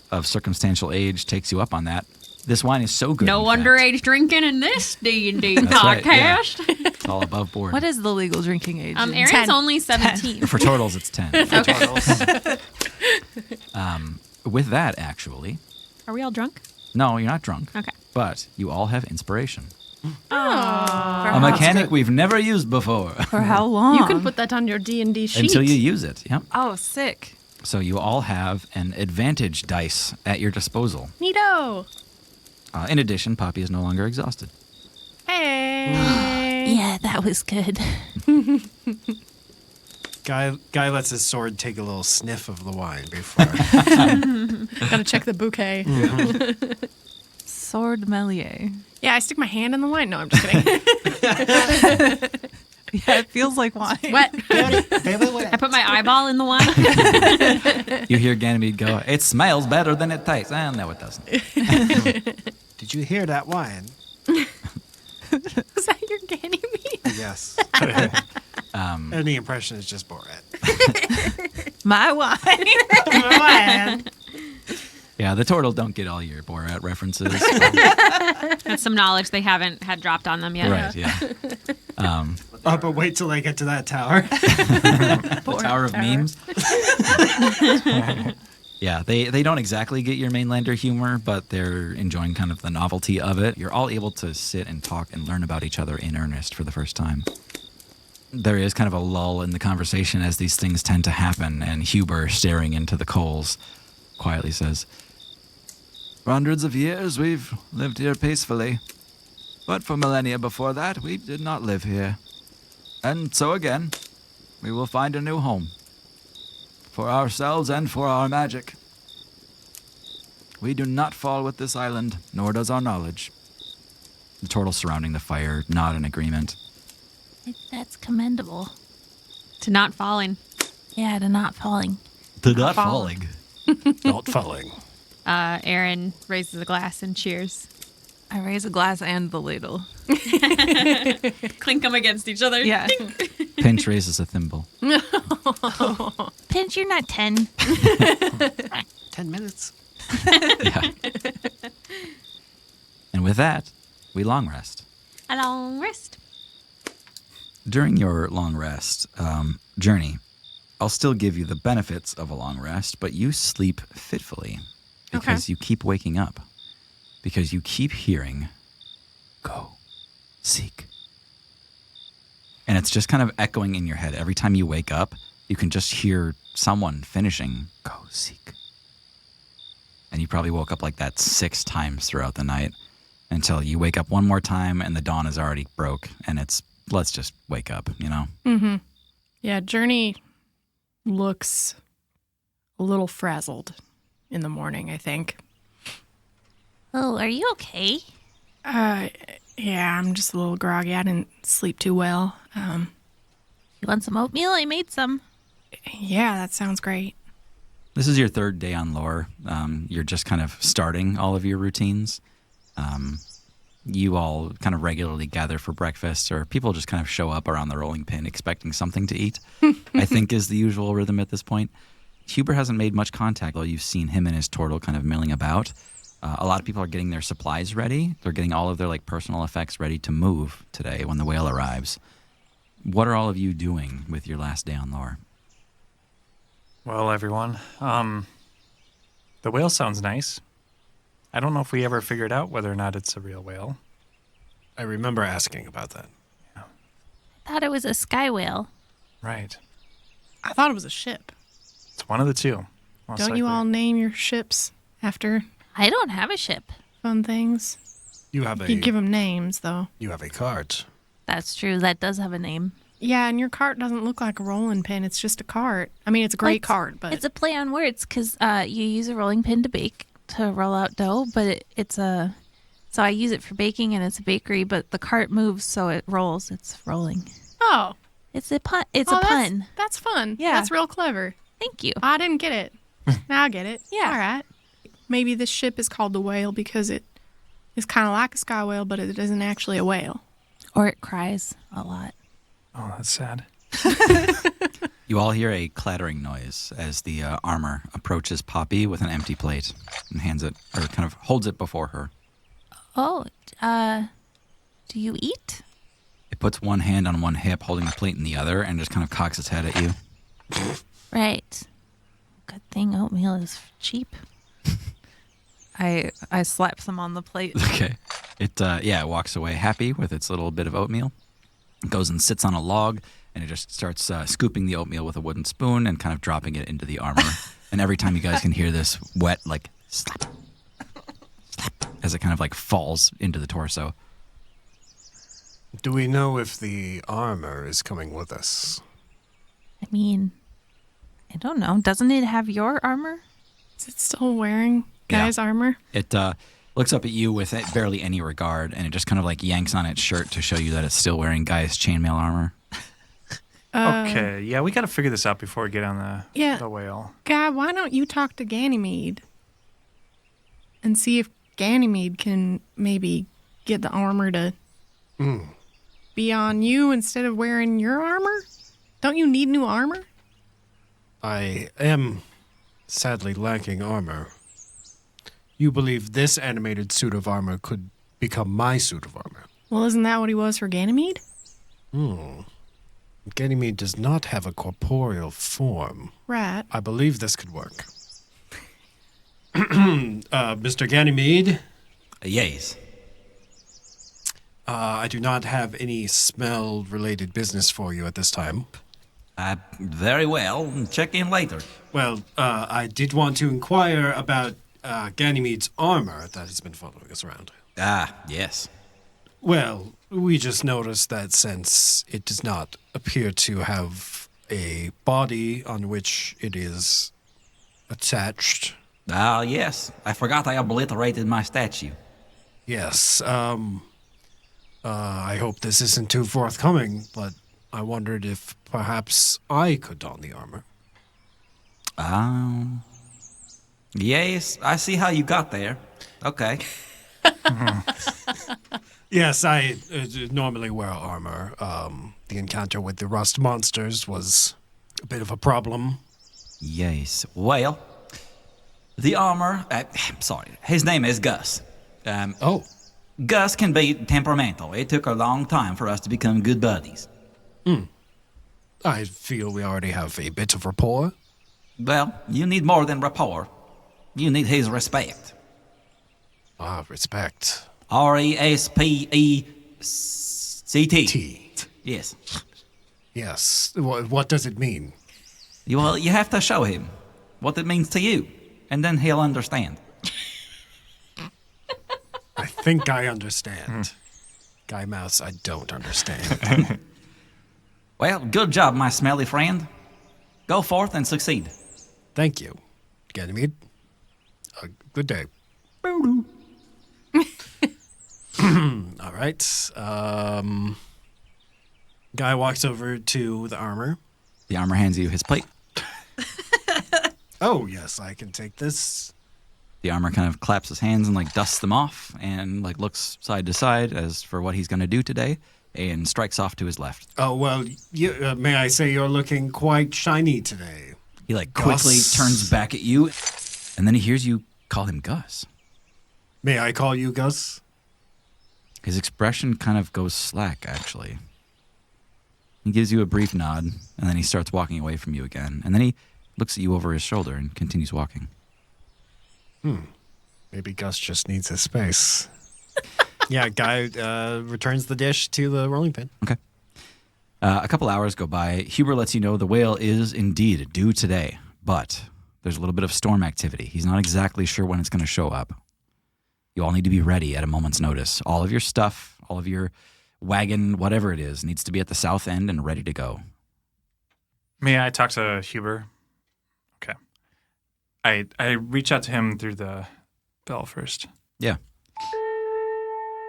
of circumstantial age takes you up on that. This wine is so good. No underage drinking in this D&D podcast. Right, yeah. It's all above board. What is the legal drinking age? Aaron's 10. only 17. For turtles, it's 10. For turtles. With that, actually. Are we all drunk? No, you're not drunk. Okay. But you all have inspiration. Oh. A mechanic we've never used before. For how long? You can put that on your D&D sheet. Until you use it, yep. Oh, sick. So you all have an advantage dice at your disposal. Neato. In addition, Poppy is no longer exhausted. Hey. Yeah, that was good. Guy lets his sword take a little sniff of the wine before. Gotta check the bouquet. Swordmelier. Yeah, I stick my hand in the wine. No, I'm just kidding. Yeah, it feels like wine. Wet. I put my eyeball in the wine. You hear Ganymede go, "It smells better than it tastes." No, it doesn't. Did you hear that wine? Was that your Ganymede? Yes. And the impression is just Borat. My wine. My wine. Yeah, the turtles don't get all your Borat references. That's some knowledge they haven't had dropped on them yet. Right, yeah. But wait till I get to that tower. The Tower of Memes. Yeah, they don't exactly get your mainlander humor, but they're enjoying kind of the novelty of it. You're all able to sit and talk and learn about each other in earnest for the first time. There is kind of a lull in the conversation as these things tend to happen, and Huber, staring into the coals, quietly says, "For hundreds of years we've lived here peacefully, but for millennia before that we did not live here. And so again, we will find a new home. For ourselves and for our magic. We do not fall with this island, nor does our knowledge." The turtles surrounding the fire nod in agreement. That's commendable. To not falling. Yeah, to not falling. To not falling. Not falling. Aaron raises a glass and cheers. I raise a glass and the ladle. Clink them against each other. Yeah. Pinch raises a thimble. Pinch, you're not 10. 10 minutes. Yeah. And with that, we long rest. A long rest. During your long rest journey, I'll still give you the benefits of a long rest, but you sleep fitfully because you keep waking up. Because you keep hearing, go, seek. And it's just kind of echoing in your head. Every time you wake up, you can just hear someone finishing, go, seek. And you probably woke up like that 6 times throughout the night until you wake up one more time and the dawn is already broke. And it's, let's just wake up, you know? Mm-hmm. Yeah, Journey looks a little frazzled in the morning, I think. Oh, are you okay? Yeah, I'm just a little groggy. I didn't sleep too well. You want some oatmeal? I made some. Yeah, that sounds great. This is your 3rd day on lore. You're just kind of starting all of your routines. You all kind of regularly gather for breakfast, or people just kind of show up around the rolling pin expecting something to eat, I think is the usual rhythm at this point. Huber hasn't made much contact, though you've seen him and his turtle kind of milling about. A lot of people are getting their supplies ready. They're getting all of their personal effects ready to move today when the whale arrives. What are all of you doing with your last day on lore? Well, everyone, the whale sounds nice. I don't know if we ever figured out whether or not it's a real whale. I remember asking about that. I thought it was a sky whale. Right. I thought it was a ship. It's one of the two. Most Don't you likely. all name your ships after I don't have a ship. fun things? You have You give them names, though. You have a cart. That's true. That does have a name. Yeah, and your cart doesn't look like a rolling pin. It's just a cart. I mean, it's a great cart, but It's a play on words because you use a rolling pin to roll out dough, but so I use it for baking and it's a bakery, but the cart moves so it rolls. It's rolling. oh, It's a pun. It's oh, a pun. That's fun. Yeah. That's real clever. Thank you. I didn't get it. Now I get it. Yeah. All right. Maybe this ship is called the whale because it is kind of like a sky whale, but it isn't actually a whale. Or it cries a lot. Oh, that's sad. You all hear a clattering noise as the armor approaches Poppy with an empty plate and hands it, or kind of holds it before her. Oh, do you eat? It puts one hand on one hip, holding the plate in the other, and just kind of cocks its head at you. Right. Good thing oatmeal is cheap. I slap some on the plate. Okay. It walks away happy with its little bit of oatmeal. It goes and sits on a log, and it just starts scooping the oatmeal with a wooden spoon and kind of dropping it into the armor. And every time you guys can hear this wet, slap, slap, as it kind of falls into the torso. Do we know if the armor is coming with us? I mean, I don't know. Doesn't it have your armor? Is it still wearing guy's armor? It looks up at you with barely any regard, and it just kind of yanks on its shirt to show you that it's still wearing Guy's chainmail armor. Okay, yeah, we got to figure this out before we get on the whale. Guy, why don't you talk to Ganymede and see if Ganymede can maybe get the armor to be on you instead of wearing your armor? Don't you need new armor? I am sadly lacking armor. You believe this animated suit of armor could become my suit of armor? Well, isn't that what he was for Ganymede? Ganymede does not have a corporeal form. Right. I believe this could work. Mr. Ganymede? Yes. I do not have any smell-related business for you at this time. Very well. Check in later. Well, I did want to inquire about Ganymede's armor that has been following us around. Ah, yes. Well, we just noticed that since it does not appear to have a body on which it is attached. Ah, yes. I forgot I obliterated my statue. Yes, I hope this isn't too forthcoming, but I wondered if perhaps I could don the armor. Yes, I see how you got there. Okay. Yes, I normally wear armor. The encounter with the rust monsters was a bit of a problem. Yes. Well, the armor. Sorry, his name is Gus. Gus can be temperamental. It took a long time for us to become good buddies. I feel we already have a bit of rapport. Well, you need more than rapport. You need his respect. Respect. RESPECT. Yes. Yes. What does it mean? Well, you have to show him what it means to you, and then he'll understand. I think I understand. Guy Mouse, I don't understand. Well, good job, my smelly friend. Go forth and succeed. Thank you, Ganymede. Good day. All right. Guy walks over to the armor. The armor hands you his plate. Oh, yes, I can take this. The armor kind of claps his hands and like dusts them off and like looks side to side as for what he's going to do today and strikes off to his left. Oh, well, may I say you're looking quite shiny today. He like quickly turns back at you and then he hears you call him Gus. May I call you Gus? His expression kind of goes slack, actually. He gives you a brief nod and then he starts walking away from you again. And then he looks at you over his shoulder and continues walking. Maybe Gus just needs his space. Yeah, Guy returns the dish to the rolling pin. Okay. A couple hours go by. Huber lets you know the whale is indeed due today, but there's a little bit of storm activity. He's not exactly sure when it's going to show up. You all need to be ready at a moment's notice. All of your stuff, all of your wagon, whatever it is, needs to be at the south end and ready to go. May I talk to Huber? Okay. I reach out to him through the bell first. Yeah.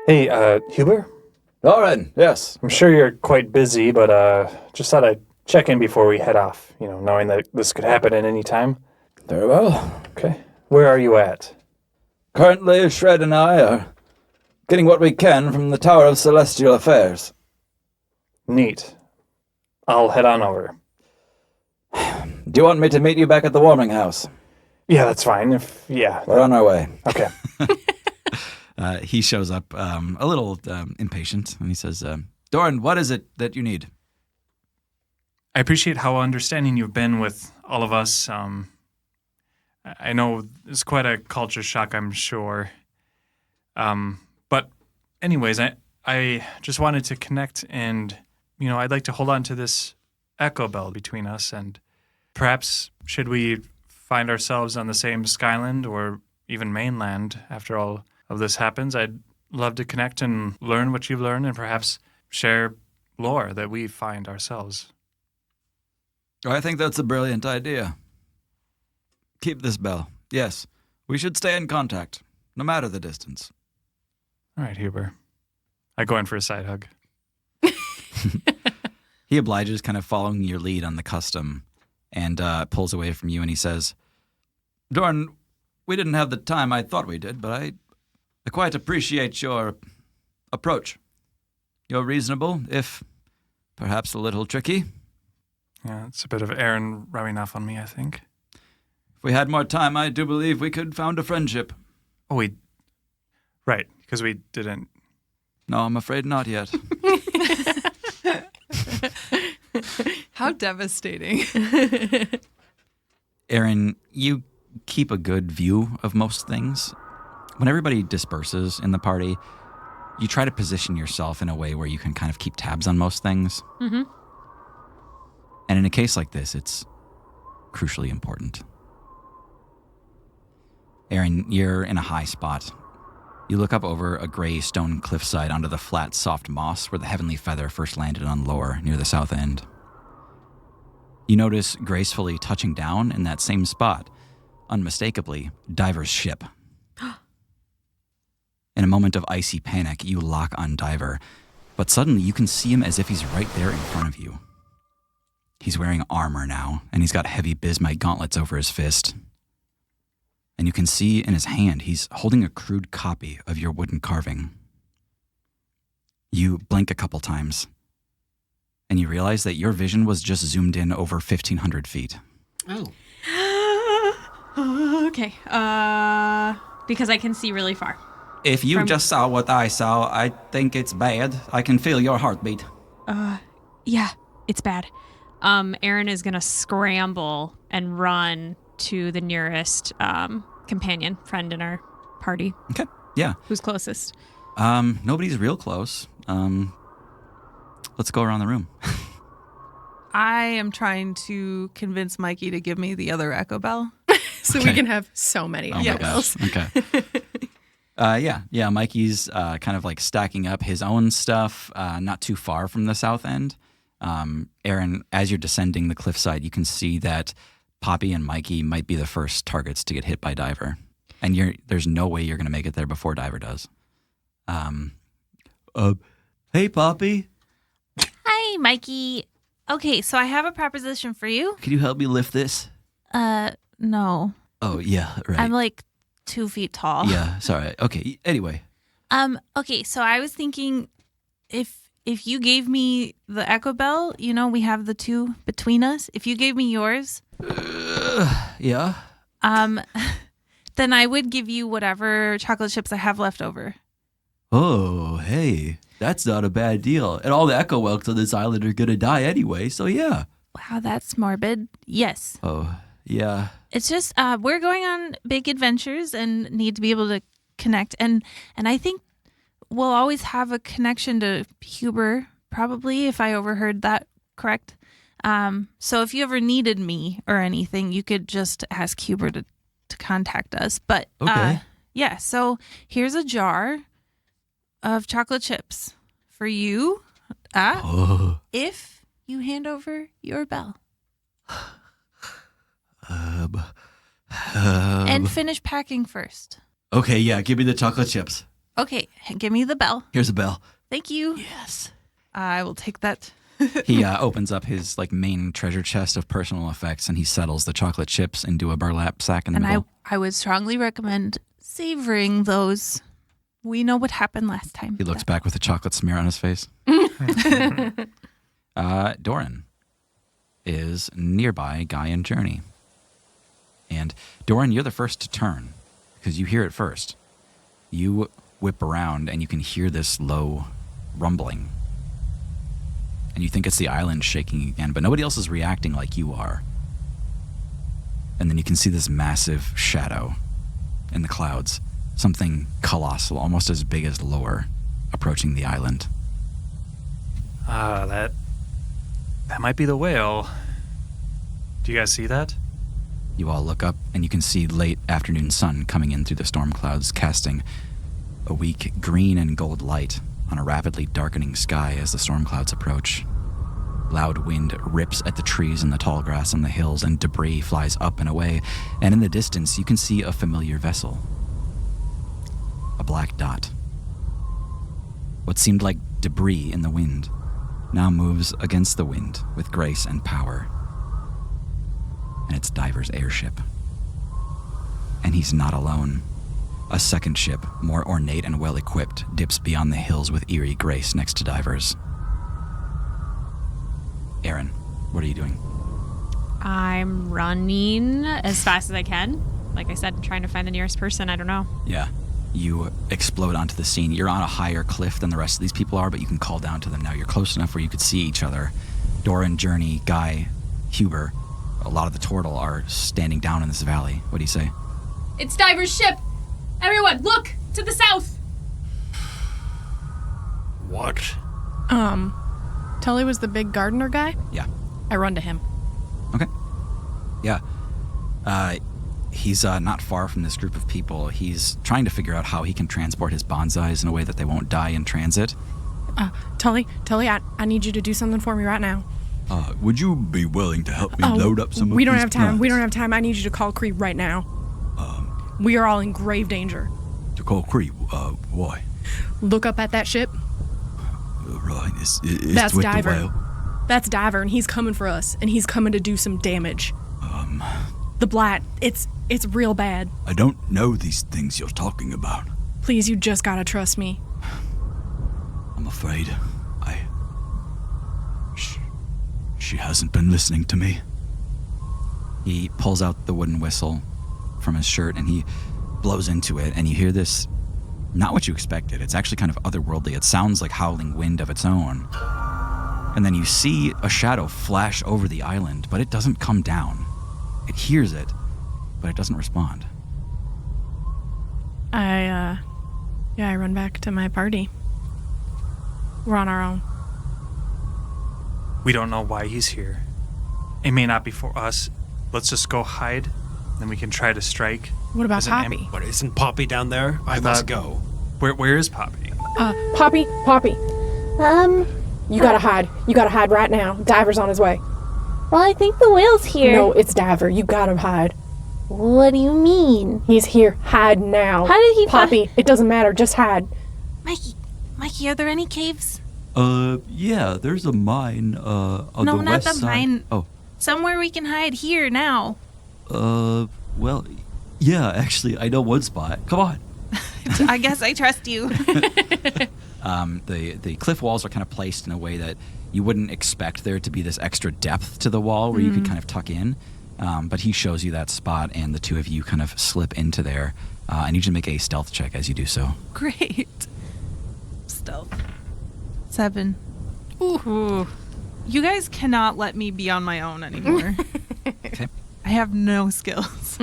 Hey, Huber? Doran, yes. I'm sure you're quite busy, but just thought I'd check in before we head off, knowing that this could happen at any time. Very well. Okay. Where are you at? Currently, Shred and I are getting what we can from the Tower of Celestial Affairs. Neat. I'll head on over. Do you want me to meet you back at the warming house? Yeah, that's fine. We're on our way. Okay. He shows up a little impatient, and he says, Doran, what is it that you need? I appreciate how understanding you've been with all of us. I know it's quite a culture shock, I'm sure. But anyways, I just wanted to connect, and, I'd like to hold on to this echo bell between us, and perhaps should we find ourselves on the same Skyland or even mainland after all of this happens, I'd love to connect and learn what you've learned and perhaps share lore that we find ourselves. I think that's a brilliant idea. Keep this bell. Yes, we should stay in contact, no matter the distance. All right, Huber. I go in for a side hug. He obliges, kind of following your lead on the custom, and pulls away from you, and he says, Doran, we didn't have the time I thought we did, but I quite appreciate your approach. You're reasonable, if perhaps a little tricky. Yeah, it's a bit of Aaron rubbing off on me, I think. If we had more time, I do believe we could found a friendship. Oh, right, because we didn't. No, I'm afraid not yet. How devastating. Aaron, you keep a good view of most things. When everybody disperses in the party, you try to position yourself in a way where you can kind of keep tabs on most things. Mm-hmm. And in a case like this, it's crucially important. Aaron, you're in a high spot. You look up over a gray stone cliffside onto the flat, soft moss where the Heavenly Feather first landed on Lore near the south end. You notice gracefully touching down in that same spot, unmistakably, Diver's ship. In a moment of icy panic, you lock on Diver, but suddenly you can see him as if he's right there in front of you. He's wearing armor now, and he's got heavy bismite gauntlets over his fist. And you can see in his hand, he's holding a crude copy of your wooden carving. You blink a couple times, and you realize that your vision was just zoomed in over 1,500 feet. Oh. Okay. Because I can see really far. If you just saw what I saw, I think it's bad. I can feel your heartbeat. Yeah, it's bad. Aaron is gonna scramble and run to the nearest companion friend in our party. Okay. Yeah. Who's closest? Nobody's real close. Let's go around the room. I am trying to convince Mikey to give me the other echo bell. So we can have so many echo bells. Okay. Yeah. Mikey's kind of like stacking up his own stuff, not too far from the south end. Aaron, as you're descending the cliffside, you can see that Poppy and Mikey might be the first targets to get hit by Diver. And there's no way you're going to make it there before Diver does. Hey, Poppy. Hi, Mikey. Okay, so I have a proposition for you. Can you help me lift this? No. Oh, yeah, right. I'm like 2 feet tall. Yeah, sorry. Okay, anyway. Okay, so I was thinking if you gave me the echo bell, we have the two between us. If you gave me yours, Yeah? then I would give you whatever chocolate chips I have left over. Oh, hey. That's not a bad deal. And all the echo whelks on this island are going to die anyway, so yeah. Wow, that's morbid. Yes. Oh, yeah. It's just we're going on big adventures and need to be able to connect. And I think we'll always have a connection to Huber, probably, if I overheard that correct. So if you ever needed me or anything, you could just ask Huber to contact us. But okay. Yeah, so here's a jar of chocolate chips for you if you hand over your bell. And finish packing first. Okay, yeah, give me the chocolate chips. Okay, give me the bell. Here's a bell. Thank you. Yes. I will take that. He opens up his main treasure chest of personal effects, and he settles the chocolate chips into a burlap sack in the middle. I would strongly recommend savoring those. We know what happened last time. He looks back with a chocolate smear on his face. Doran is nearby Guy and Journey. And Doran, you're the first to turn because you hear it first. You whip around and you can hear this low rumbling. And you think it's the island shaking again, but nobody else is reacting like you are. And then you can see this massive shadow in the clouds. Something colossal, almost as big as Lore, approaching the island. That might be the whale. Do you guys see that? You all look up, and you can see late afternoon sun coming in through the storm clouds, casting a weak green and gold light on a rapidly darkening sky as the storm clouds approach. Loud wind rips at the trees and the tall grass on the hills, and debris flies up and away, and in the distance you can see a familiar vessel. A black dot. What seemed like debris in the wind now moves against the wind with grace and power. And it's Diver's airship. And he's not alone. A second ship, more ornate and well-equipped, dips beyond the hills with eerie grace next to Diver's. Aaron, what are you doing? I'm running as fast as I can. Like I said, I'm trying to find the nearest person. I don't know. Yeah. You explode onto the scene. You're on a higher cliff than the rest of these people are, but you can call down to them now. You're close enough where you could see each other. Doran, Journey, Guy, Huber, a lot of the Tortle are standing down in this valley. What do you say? It's Diver's ship. Everyone, look to the south. What? Tully was the big gardener guy? Yeah. I run to him. Okay. Yeah. He's not far from this group of people. He's trying to figure out how he can transport his bonsais in a way that they won't die in transit. Tully, I need you to do something for me right now. Would you be willing to help me load up some of these We don't have time. plants? We don't have time. I need you to call Cree right now. We are all in grave danger. To call Cree? Why? Look up at that ship. Right, it's That's with Diver. the whale. That's Diver, and he's coming for us, and he's coming to do some damage. The Blat, it's It's real bad. I don't know these things you're talking about. Please, you just gotta trust me. I'm afraid She hasn't been listening to me. He pulls out the wooden whistle from his shirt and he blows into it, and you hear this, not what you expected. It's actually kind of otherworldly. It sounds like howling wind of its own. And then you see a shadow flash over the island, but it doesn't come down. It hears it, but it doesn't respond. I run back to my party. We're on our own. We don't know why he's here. It may not be for us. Let's just go hide, then we can try to strike. What about Poppy? But isn't Poppy down there? I must go. Where is Poppy? Poppy. You gotta hide. You gotta hide right now. Diver's on his way. Well, I think the whale's here. No, it's Diver. You gotta hide. What do you mean? He's here. Hide now. How did he Poppy, it doesn't matter. Just hide. Mikey, are there any caves? Yeah, there's a mine, on No, the not west the side. mine. Oh. Somewhere we can hide here now. Well, yeah, actually, I know one spot. Come on. I guess I trust you. The cliff walls are kind of placed in a way that you wouldn't expect there to be this extra depth to the wall where you could kind of tuck in. But he shows you that spot, and the two of you kind of slip into there. I need you to make a stealth check as you do so. Great. Stealth. 7. Ooh. You guys cannot let me be on my own anymore. Okay. I have no skills.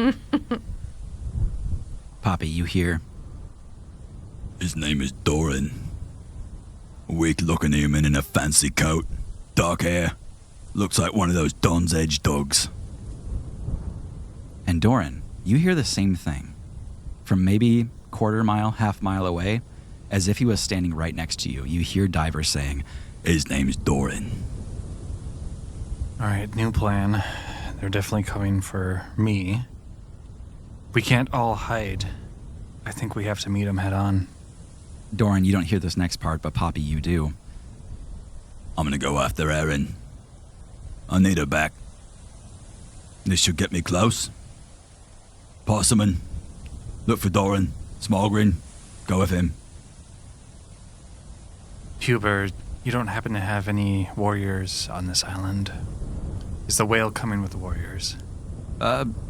Poppy, you hear. His name is Doran. Weak-looking human in a fancy coat. Dark hair. Looks like one of those Don's Edge dogs. And Doran, you hear the same thing. From maybe quarter mile, half mile away, as if he was standing right next to you, you hear Diver saying, His name's Doran. All right, new plan. They're definitely coming for me. We can't all hide. I think we have to meet them head on. Doran, you don't hear this next part, but Poppy, you do. I'm gonna go after Erin. I need her back. This should get me close. Parsimon, look for Doran. Smallgren, go with him. Huber, you don't happen to have any warriors on this island? Is the whale coming with the warriors?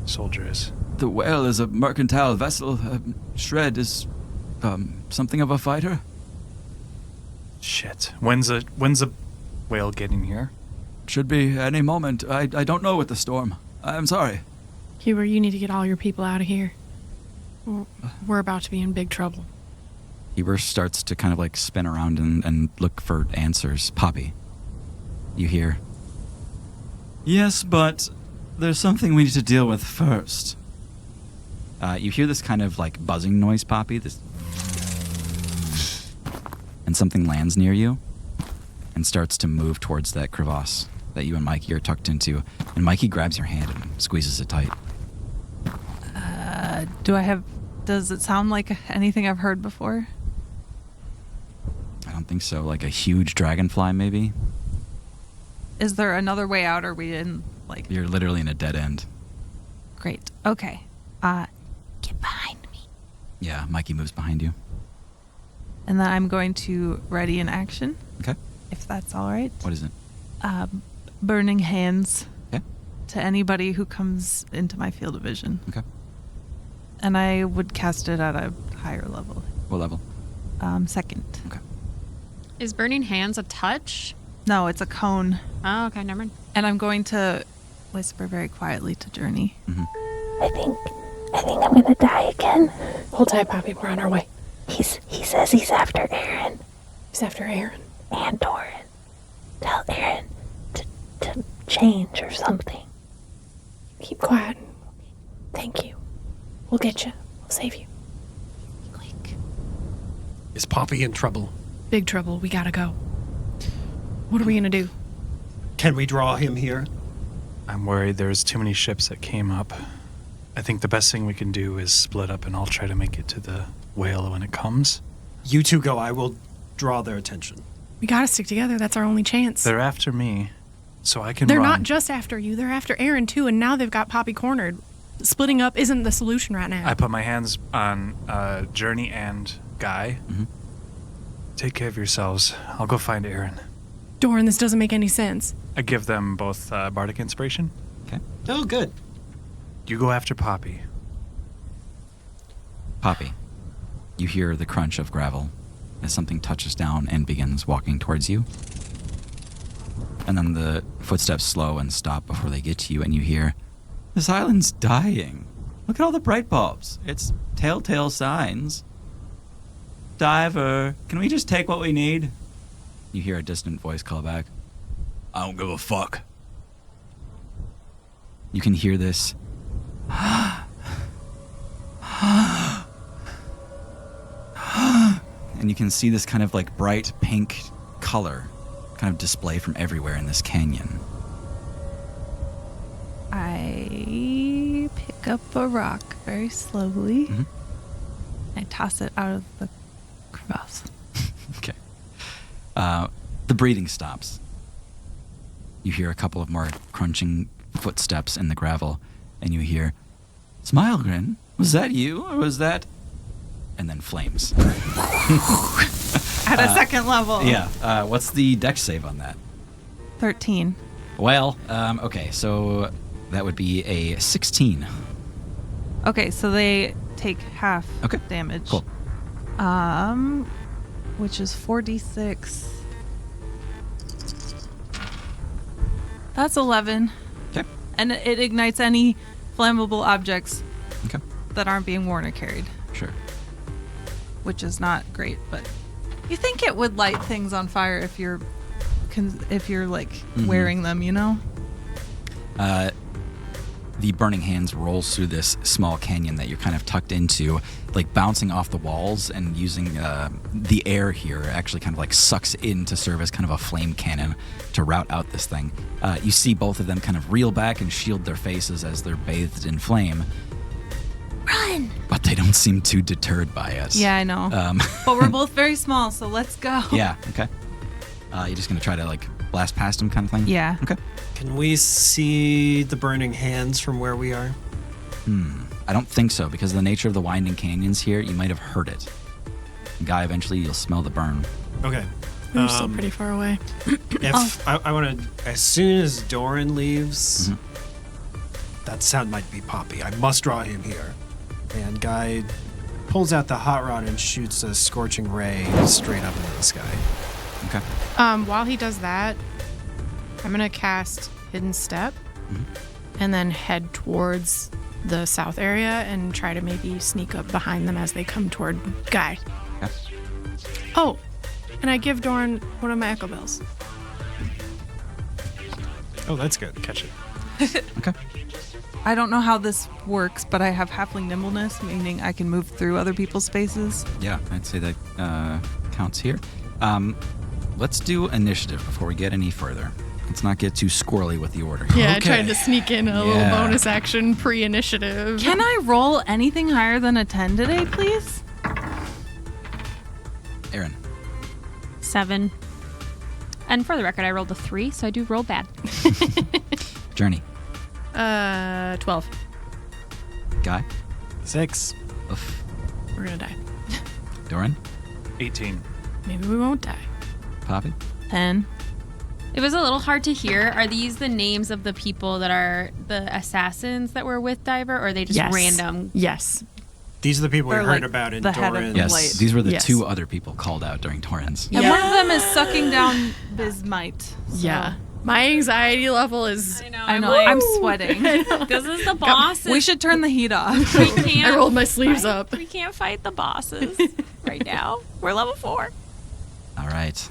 Soldiers. The whale is a mercantile vessel. Shred is, something of a fighter. Shit. When's a whale getting here? Should be any moment. I don't know with the storm. I'm sorry. Huber, you need to get all your people out of here. We're about to be in big trouble. Huber starts to kind of like spin around and look for answers. Poppy, you hear. Yes, but there's something we need to deal with first. You hear this kind of like buzzing noise, Poppy, this, and something lands near you and starts to move towards that crevasse that you and Mikey are tucked into. And Mikey grabs your hand and squeezes it tight. Does it sound like anything I've heard before? I don't think so. Like a huge dragonfly, maybe? Is there another way out? Or are we in, like... You're literally in a dead end. Great. Okay. Get behind me. Yeah, Mikey moves behind you. And then I'm going to ready an action. Okay. If that's all right. What is it? Burning hands. Okay. To anybody who comes into my field of vision. Okay. And I would cast it at a higher level. What level? Second. Okay. Is burning hands a touch? No, it's a cone. Oh, okay, never mind. And I'm going to whisper very quietly to Journey. Mm-hmm. I think I'm gonna die again. Hold tight, Poppy. We're on our way. He says he's after Aaron. He's after Aaron. And Doran. Tell Aaron to change or something. Keep quiet. Thank you. We'll get you. We'll save you. Quick. Is Poppy in trouble? Big trouble. We gotta go. What are we gonna do? Can we draw him here? I'm worried there's too many ships that came up. I think the best thing we can do is split up and I'll try to make it to the whale when it comes. You two go. I will draw their attention. We gotta stick together. That's our only chance. They're after me, so I can They're run. not just after you. They're after Aaron, too, and now they've got Poppy cornered. splitting up isn't the solution right now. I put my hands on Journey and Guy. Mm-hmm. Take care of yourselves. I'll go find Aaron. Doran, this doesn't make any sense. I give them both bardic inspiration. Okay. Oh, good. You go after Poppy. Poppy, you hear the crunch of gravel as something touches down and begins walking towards you. And then the footsteps slow and stop before they get to you, and you hear, "This island's dying. Look at all the bright bulbs. It's telltale signs. Diver, can we just take what we need?" You hear a distant voice call back, "I don't give a fuck." You can hear this and you can see this kind of like bright pink color kind of display from everywhere in this canyon. I pick up a rock very slowly. Mm-hmm. I toss it out of the crevasse. Okay. The breathing stops. You hear a couple of more crunching footsteps in the gravel, and you hear, "Smilegrin, was that you, or was that..." And then flames. At a second level. Yeah. What's the dex save on that? 13. Well, okay, so that would be a 16. Okay, so they take half damage. Cool. Which is 4d6. That's 11. Okay. And it ignites any flammable objects Okay. that aren't being worn or carried, Sure. which is not great, but you think it would light things on fire if you're like Mm-hmm. wearing them, you know? The burning hands rolls through this small canyon that you're kind of tucked into, like bouncing off the walls and using the air here actually kind of like sucks in to serve as kind of a flame cannon to rout out this thing. You see both of them kind of reel back and shield their faces as they're bathed in flame. Run! But they don't seem too deterred by it. Yeah, I know. But we're both very small, so let's go. Yeah, okay. You're just going to try to like blast past them kind of thing? Yeah. Okay. Can we see the burning hands from where we are? I don't think so, because of the nature of the winding canyons here, you might have heard it. Guy, eventually you'll smell the burn. Okay. We're still pretty far away. If I want to, as soon as Doran leaves, that sound might be Poppy. I must draw him here. And Guy pulls out the hot rod and shoots a scorching ray straight up into the sky. Okay. While he does that, I'm gonna cast Hidden Step and then head towards the south area and try to maybe sneak up behind them as they come toward Guy. Okay. Oh, and I give Doran one of my echo bells. Oh, that's good. Catch it. Okay. I don't know how this works, but I have halfling nimbleness, meaning I can move through other people's spaces. Yeah, I'd say that counts here. Let's do initiative before we get any further. Let's not get too squirrely with the order. Yeah, Okay. I tried to sneak in a little bonus action pre-initiative. Can I roll anything higher than a 10 today, please? Aaron. 7. And for the record, I rolled a 3, so I do roll bad. Journey. 12. Guy. 6. Oof. We're gonna die. Doran. 18. Maybe we won't die. Poppy. 10. It was a little hard to hear. Are these the names of the people that are the assassins that were with Diver, or are they just random? Yes. These are the people we They're heard like about in the head of Doran's. the Yes, Light. these were the Yes. 2 other people called out during Torrens. And one of them is sucking down Bismite. So. Yeah. My anxiety level is... I know. I'm sweating. This is the bosses. We should turn the heat off. We can't. I rolled my sleeves up. We can't fight the bosses right now. We're level 4. All right.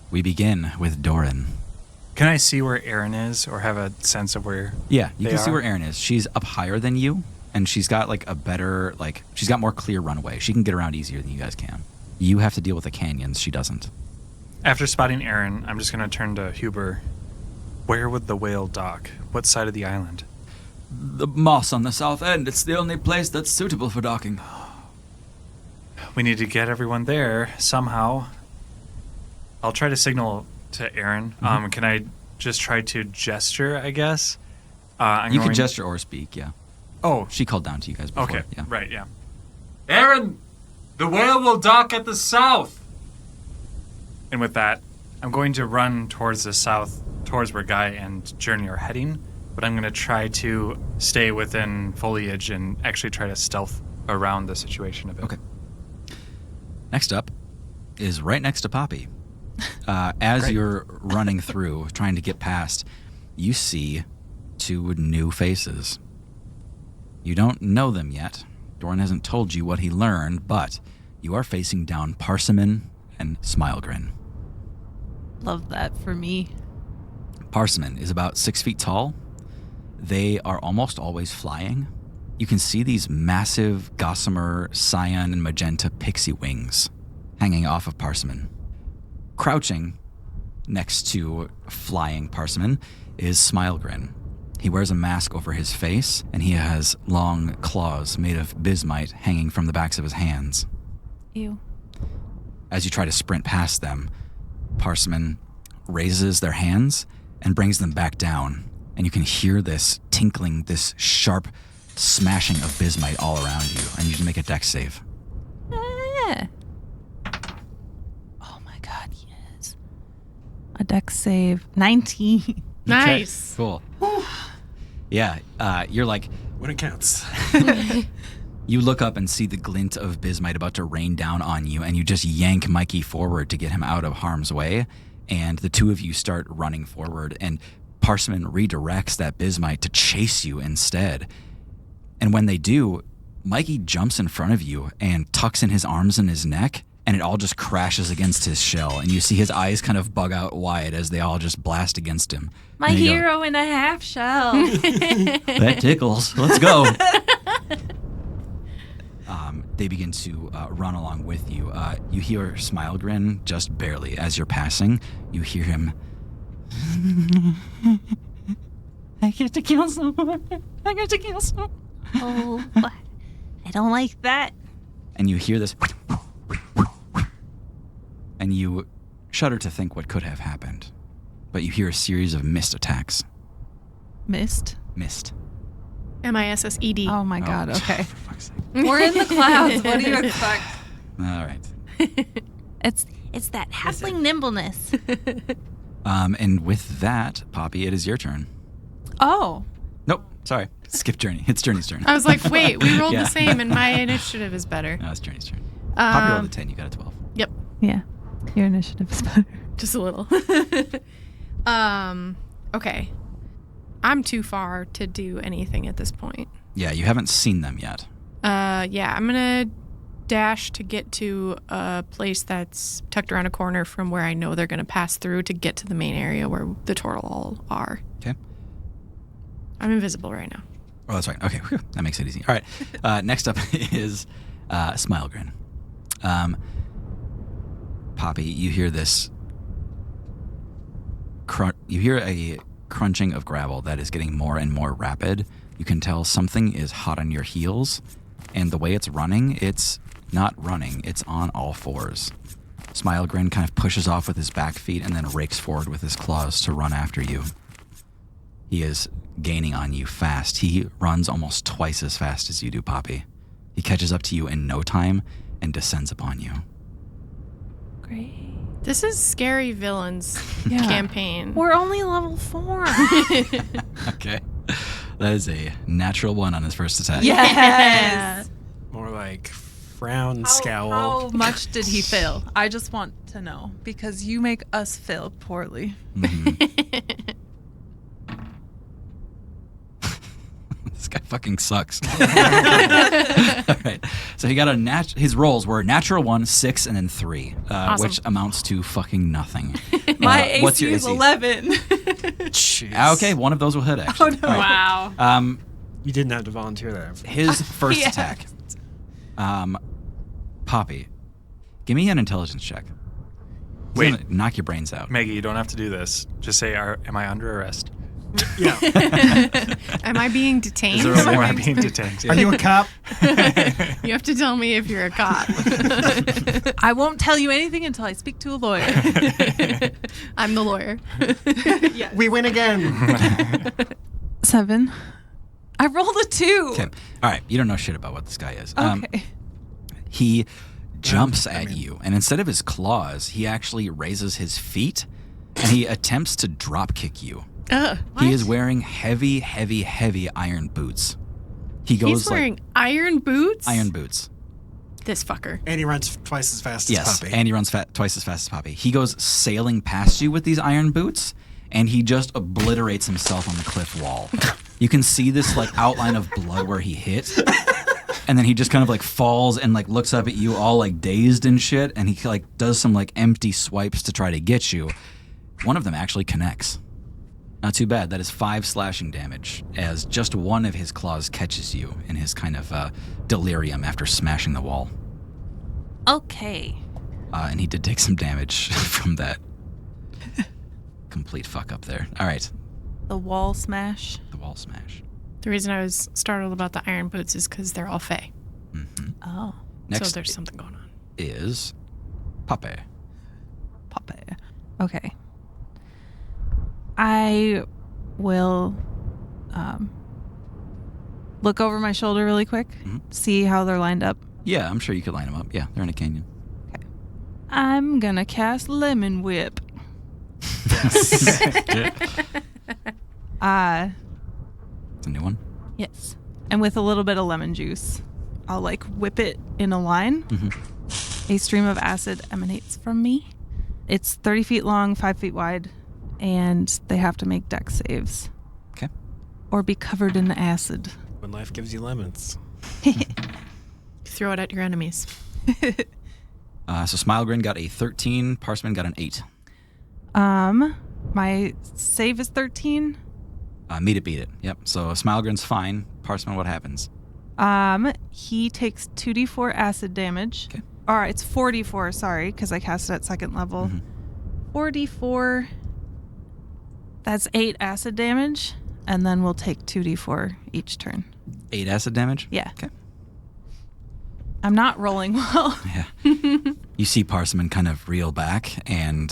We begin with Doran. Can I see where Aaron is, or have a sense of where? Yeah, you they can see are? where Erin is. She's up higher than you, and she's got like a better, she's got more clear runway. She can get around easier than you guys can. You have to deal with the canyons. She doesn't. After spotting Aaron, I'm just going to turn to Huber. Where would the whale dock? What side of the island? The moss on the south end. It's the only place that's suitable for docking. We need to get everyone there somehow. I'll try to signal to Aaron. Can I just try to gesture, I guess? You can gesture or speak, yeah. Oh. She called down to you guys before. Okay, Yeah. right, yeah. Aaron, the whale will dock at the south. And with that, I'm going to run towards the south, towards where Guy and Journey are heading, but I'm going to try to stay within foliage and actually try to stealth around the situation a bit. Okay. Next up is right next to Poppy. As Great. you're running through, trying to get past, you see 2 new faces. You don't know them yet. Doran hasn't told you what he learned, but you are facing down Parsimon and Smilegrin. Love that for me. Parsimon is about 6 feet tall. They are almost always flying. You can see these massive gossamer, cyan, and magenta pixie wings hanging off of Parsimon. Crouching next to flying Parsimon is Smilegrin. He wears a mask over his face, and he has long claws made of bismite hanging from the backs of his hands. Ew. As you try to sprint past them, Parsimon raises their hands and brings them back down, and you can hear this tinkling, this sharp smashing of bismite all around you. I need you to make a dex save. Ah. Oh my god, yes. A dex save. 19. Nice. Cool. Yeah, you're like... When it counts. You look up and see the glint of bismite about to rain down on you, and you just yank Mikey forward to get him out of harm's way, and the 2 of you start running forward, and Parsimon redirects that bismite to chase you instead. And when they do, Mikey jumps in front of you and tucks in his arms in his neck, and it all just crashes against his shell, and you see his eyes kind of bug out wide as they all just blast against him. My And you go, hero in a half shell. that tickles. Let's go. They begin to run along with you. You hear Smilegrin just barely as you're passing. You hear him. I get to kill someone. I get to kill someone. Oh, I don't like that. And you hear this. And you shudder to think what could have happened. But you hear a series of mist attacks. Mist? Mist. MISSED. Oh my god, okay. For fuck's sake. We're in the clouds. What do you expect? All right. It's that halfling nimbleness. And with that, Poppy, it is your turn. Oh. Nope. Sorry. Skip Journey. It's Journey's turn. I was like, wait, we rolled Yeah. the same, and my initiative is better. No, it's Journey's turn. Poppy rolled a 10. You got a 12. Yep. Yeah. Your initiative is better. Just a little. Okay. I'm too far to do anything at this point. Yeah, you haven't seen them yet. Yeah, I'm gonna dash to get to a place that's tucked around a corner from where I know they're gonna pass through to get to the main area where the Tortle are. Okay. I'm invisible right now. Oh, that's right. Okay, whew, that makes it easy. All right. Next up is Smilegrin. Poppy, you hear this. You hear a crunching of gravel that is getting more and more rapid. You can tell something is hot on your heels, and the way it's running, it's not running. It's on all fours. Smilegrin kind of pushes off with his back feet and then rakes forward with his claws to run after you. He is gaining on you fast. He runs almost twice as fast as you do, Poppy. He catches up to you in no time and descends upon you. Great. This is Scary Villains campaign. We're only level 4. Okay. That is a natural 1 on his first attack. Yes. More like frown, scowl. How much did he fail? I just want to know because you make us fail poorly. Mm-hmm. This guy fucking sucks. All right. So he got his rolls were natural 1, 6, and then 3, Awesome. which amounts to fucking nothing. My what's AC your is AC? 11. Okay, one of those will hit, actually. Oh, no. All right. Wow. You didn't have to volunteer that. His first Yeah. attack. Poppy, give me an intelligence check. He's Wait. gonna knock your brains out. Maggie, you don't have to do this. Just say, am I under arrest? Yeah. Am I being detained? Is there a warrant being detained? Are you a cop? You have to tell me if you're a cop. I won't tell you anything until I speak to a lawyer. I'm the lawyer. We win again. 7. I rolled a 2. Okay. All right. You don't know shit about what this guy is. Okay. He jumps at you, and instead of his claws, he actually raises his feet, and he attempts to drop kick you. He is wearing heavy, heavy, heavy iron boots. He's wearing iron boots? Iron boots. This fucker. And he runs twice as fast as Poppy. Yes, and he runs twice as fast as Poppy. He goes sailing past you with these iron boots, and he just obliterates himself on the cliff wall. You can see this like outline of blood where he hit. And then he just kind of like falls and like looks up at you all like dazed and shit, and he like does some like empty swipes to try to get you. One of them actually connects. Not too bad. That is 5 slashing damage, as just one of his claws catches you in his kind of delirium after smashing the wall. Okay. And he did take some damage from that complete fuck up there. All right. The wall smash. The wall smash. The reason I was startled about the iron boots is because they're all fey. Mm-hmm. Oh. Next so there's something going on. Is Pape. Okay. I will look over my shoulder really quick, see how they're lined up. Yeah, I'm sure you could line them up. Yeah, they're in a canyon. Okay. I'm gonna cast Lemon Whip. It's a new one? Yes. And with a little bit of lemon juice, I'll like whip it in a line. Mm-hmm. A stream of acid emanates from me. It's 30 feet long, 5 feet wide, and they have to make dex saves. Okay. Or be covered in acid. When life gives you lemons. Throw it at your enemies. So Smilegrin got a 13, Parchment got an 8. My save is 13. Meet it, beat it. Yep. So Smilegrin's fine. Parchment, what happens? He takes 2d4 acid damage. Okay. All right, it's 4d4, sorry, because I cast it at second level. 4d4, that's 8 acid damage, and then we'll take 2d4 each turn. 8 acid damage? Yeah. Okay. I'm not rolling well. Yeah. You see Parchment kind of reel back, and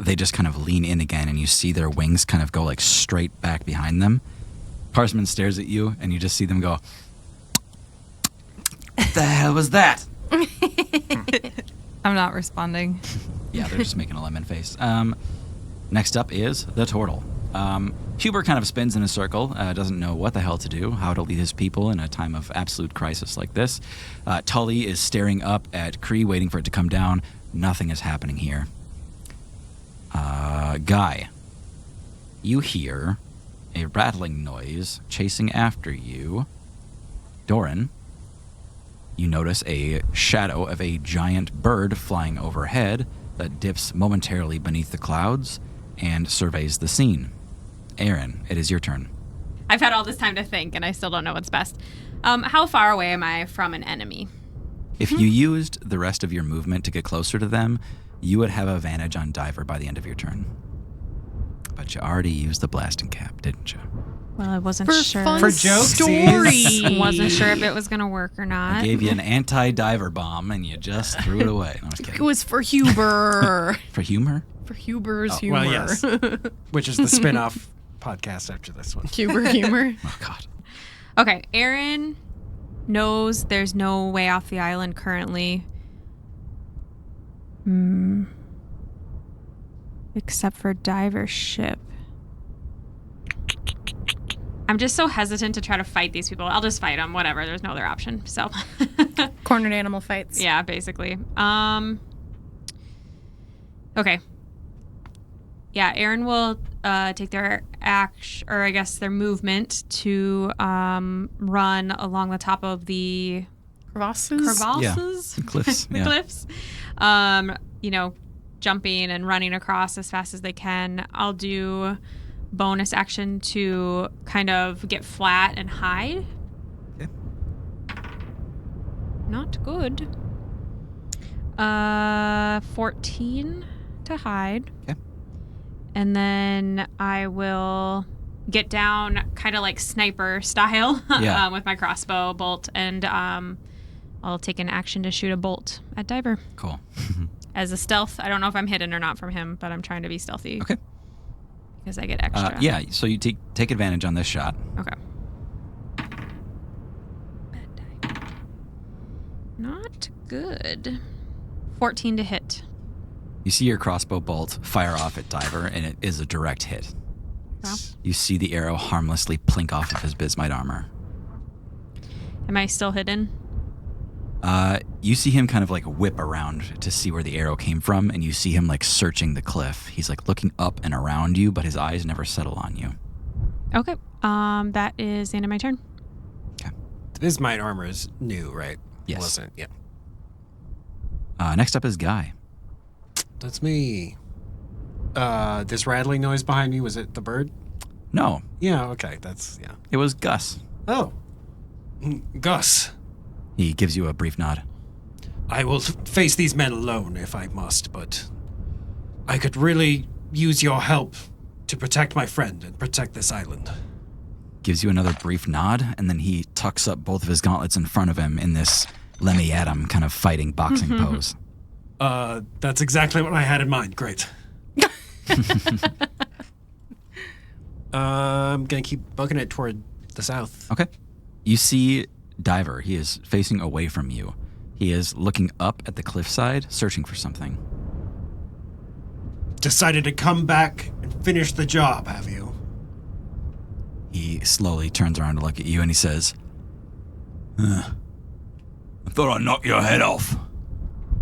they just kind of lean in again, and you see their wings kind of go like straight back behind them. Parchment stares at you, and you just see them go, "What the hell was that?" I'm not responding. Yeah, they're just making a lemon face. Next up is the turtle. Huber kind of spins in a circle, doesn't know what the hell to do, how to lead his people in a time of absolute crisis like this. Tully is staring up at Kree, waiting for it to come down. Nothing is happening here. Guy, you hear a rattling noise chasing after you. Doran, you notice a shadow of a giant bird flying overhead that dips momentarily beneath the clouds and surveys the scene. Aaron, it is your turn. I've had all this time to think, and I still don't know what's best. How far away am I from an enemy? If you used the rest of your movement to get closer to them, you would have advantage on Diver by the end of your turn. But you already used the blasting cap, didn't you? Well, I wasn't sure. For jokesies. Wasn't sure if it was going to work or not. I gave you an anti-diver bomb, and you just threw it away. No, I was kidding. It was for Huber. For humor? For Huber's humor. Well, yes. Which is the spin-off podcast after this one. Huber humor. Oh, God. Okay, Aaron knows there's no way off the island currently. Except for Diver's ship. I'm just so hesitant to try to fight these people. I'll just fight them, whatever. There's no other option. So, Cornered animal fights. yeah, basically. Okay. Yeah, Aaron will take their action, or I guess their movement to run along the top of the crevasses. Yeah, the cliffs. the yeah. cliffs. Jumping and running across as fast as they can. I'll do bonus action to kind of get flat and hide. Okay. Not good. 14 to hide. Okay. And then I will get down kind of like sniper style Yeah. with my crossbow bolt, and I'll take an action to shoot a bolt at Diver. Cool. As a stealth. I don't know if I'm hidden or not from him, but I'm trying to be stealthy. Okay. Because I get extra. Yeah, so you take advantage on this shot. Okay. Good. 14 to hit. You see your crossbow bolt fire off at Diver, and it is a direct hit. Wow. You see the arrow harmlessly plink off of his bismite armor. Am I still hidden? You see him kind of like whip around to see where the arrow came from, and you see him like searching the cliff. He's like looking up and around you, but his eyes never settle on you. Okay. That is the end of my turn. This Bismite armor is new, right? Yes. Wasn't, yeah. Next up is Guy. That's me. This rattling noise behind me, was it the bird? No. Yeah, okay, that's, yeah. It was Gus. Oh. Gus. He gives you a brief nod. I will face these men alone if I must, but I could really use your help to protect my friend and protect this island. Gives you another brief nod, and then he tucks up both of his gauntlets in front of him in this Lemmy Adam kind of fighting boxing pose. That's exactly what I had in mind. Great. I'm gonna keep bucking it toward the south. Okay. You see Diver. He is facing away from you. He is looking up at the cliffside, searching for something. Decided to come back and finish the job, have you? He slowly turns around to look at you and he says, I thought I'd knock your head off.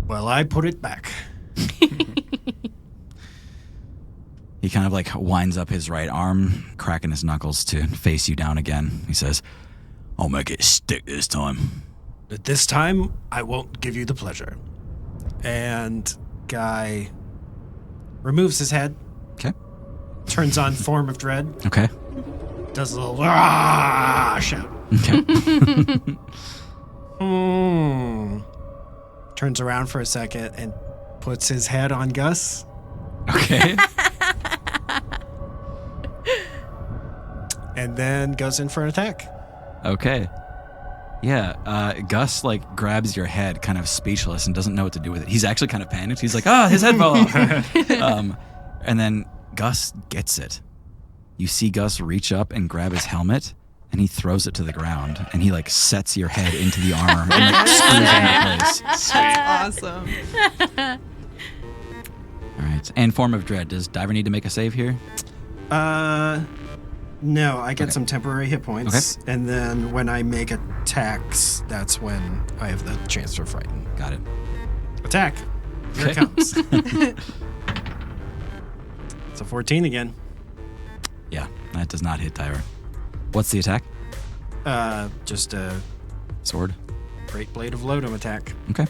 Well, I put it back. He kind of like winds up his right arm, cracking his knuckles to face you down again. He says, I'll make it stick this time. But this time, I won't give you the pleasure. And Guy removes his head. Okay. Turns on Form of Dread. Okay. Does a little shout. Okay. Turns around for a second and puts his head on Gus. Okay. And then goes in for an attack. Okay. Yeah, Gus like grabs your head kind of speechless and doesn't know what to do with it. He's actually kind of panicked. He's like, his head fell off. And then Gus gets it. You see Gus reach up and grab his helmet, and he throws it to the ground, and he like sets your head into the armor and like screws it into place. That's awesome. All right. And Form of Dread. Does Diver need to make a save here? No, I get some temporary hit points. Okay. And then when I make attacks, that's when I have the chance for Frighten. Got it. Attack. Here it comes. It's a 14 again. Yeah, that does not hit Diver. What's the attack? Just a sword. Great Blade of Lodom attack. Okay.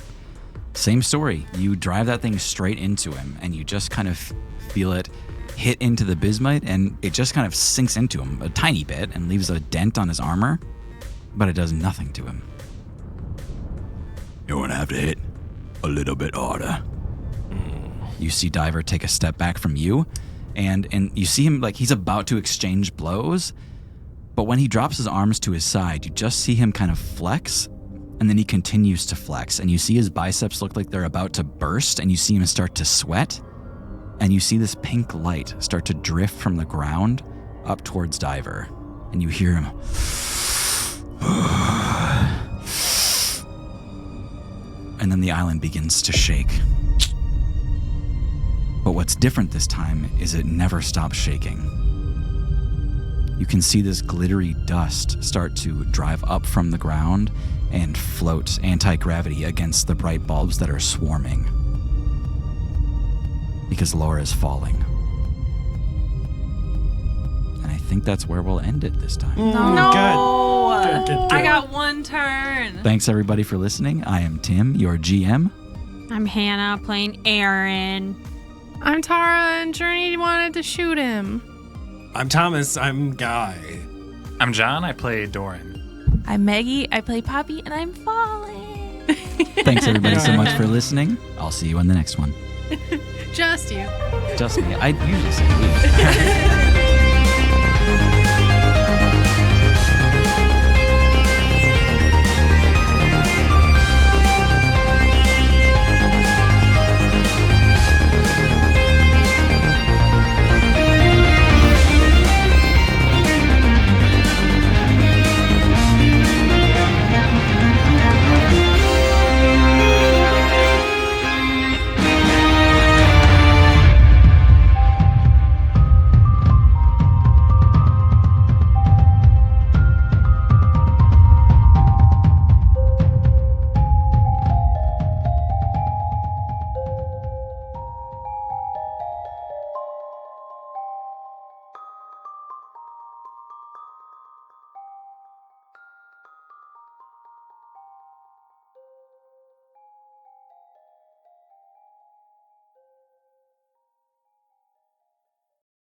Same story. You drive that thing straight into him, and you just kind of feel it hit into the bismite, and it just kind of sinks into him a tiny bit and leaves a dent on his armor, but it does nothing to him. You're gonna have to hit a little bit harder. You see Diver take a step back from you, and you see him like he's about to exchange blows, but when he drops his arms to his side, you just see him kind of flex, and then he continues to flex, and you see his biceps look like they're about to burst, and you see him start to sweat, and you see this pink light start to drift from the ground up towards Diver, and you hear him. And then the island begins to shake. But what's different this time is it never stops shaking. You can see this glittery dust start to drive up from the ground and float anti-gravity against the bright bulbs that are swarming. Because Laura is falling. And I think that's where we'll end it this time. No. Good. I got one turn. Thanks everybody for listening. I am Tim, your GM. I'm Hannah playing Aaron. I'm Tara, and Journey wanted to shoot him. I'm Thomas. I'm Guy. I'm John. I play Doran. I'm Maggie. I play Poppy, and I'm falling. Thanks everybody so much for listening. I'll see you on the next one. Just you. Just me. I usually say we.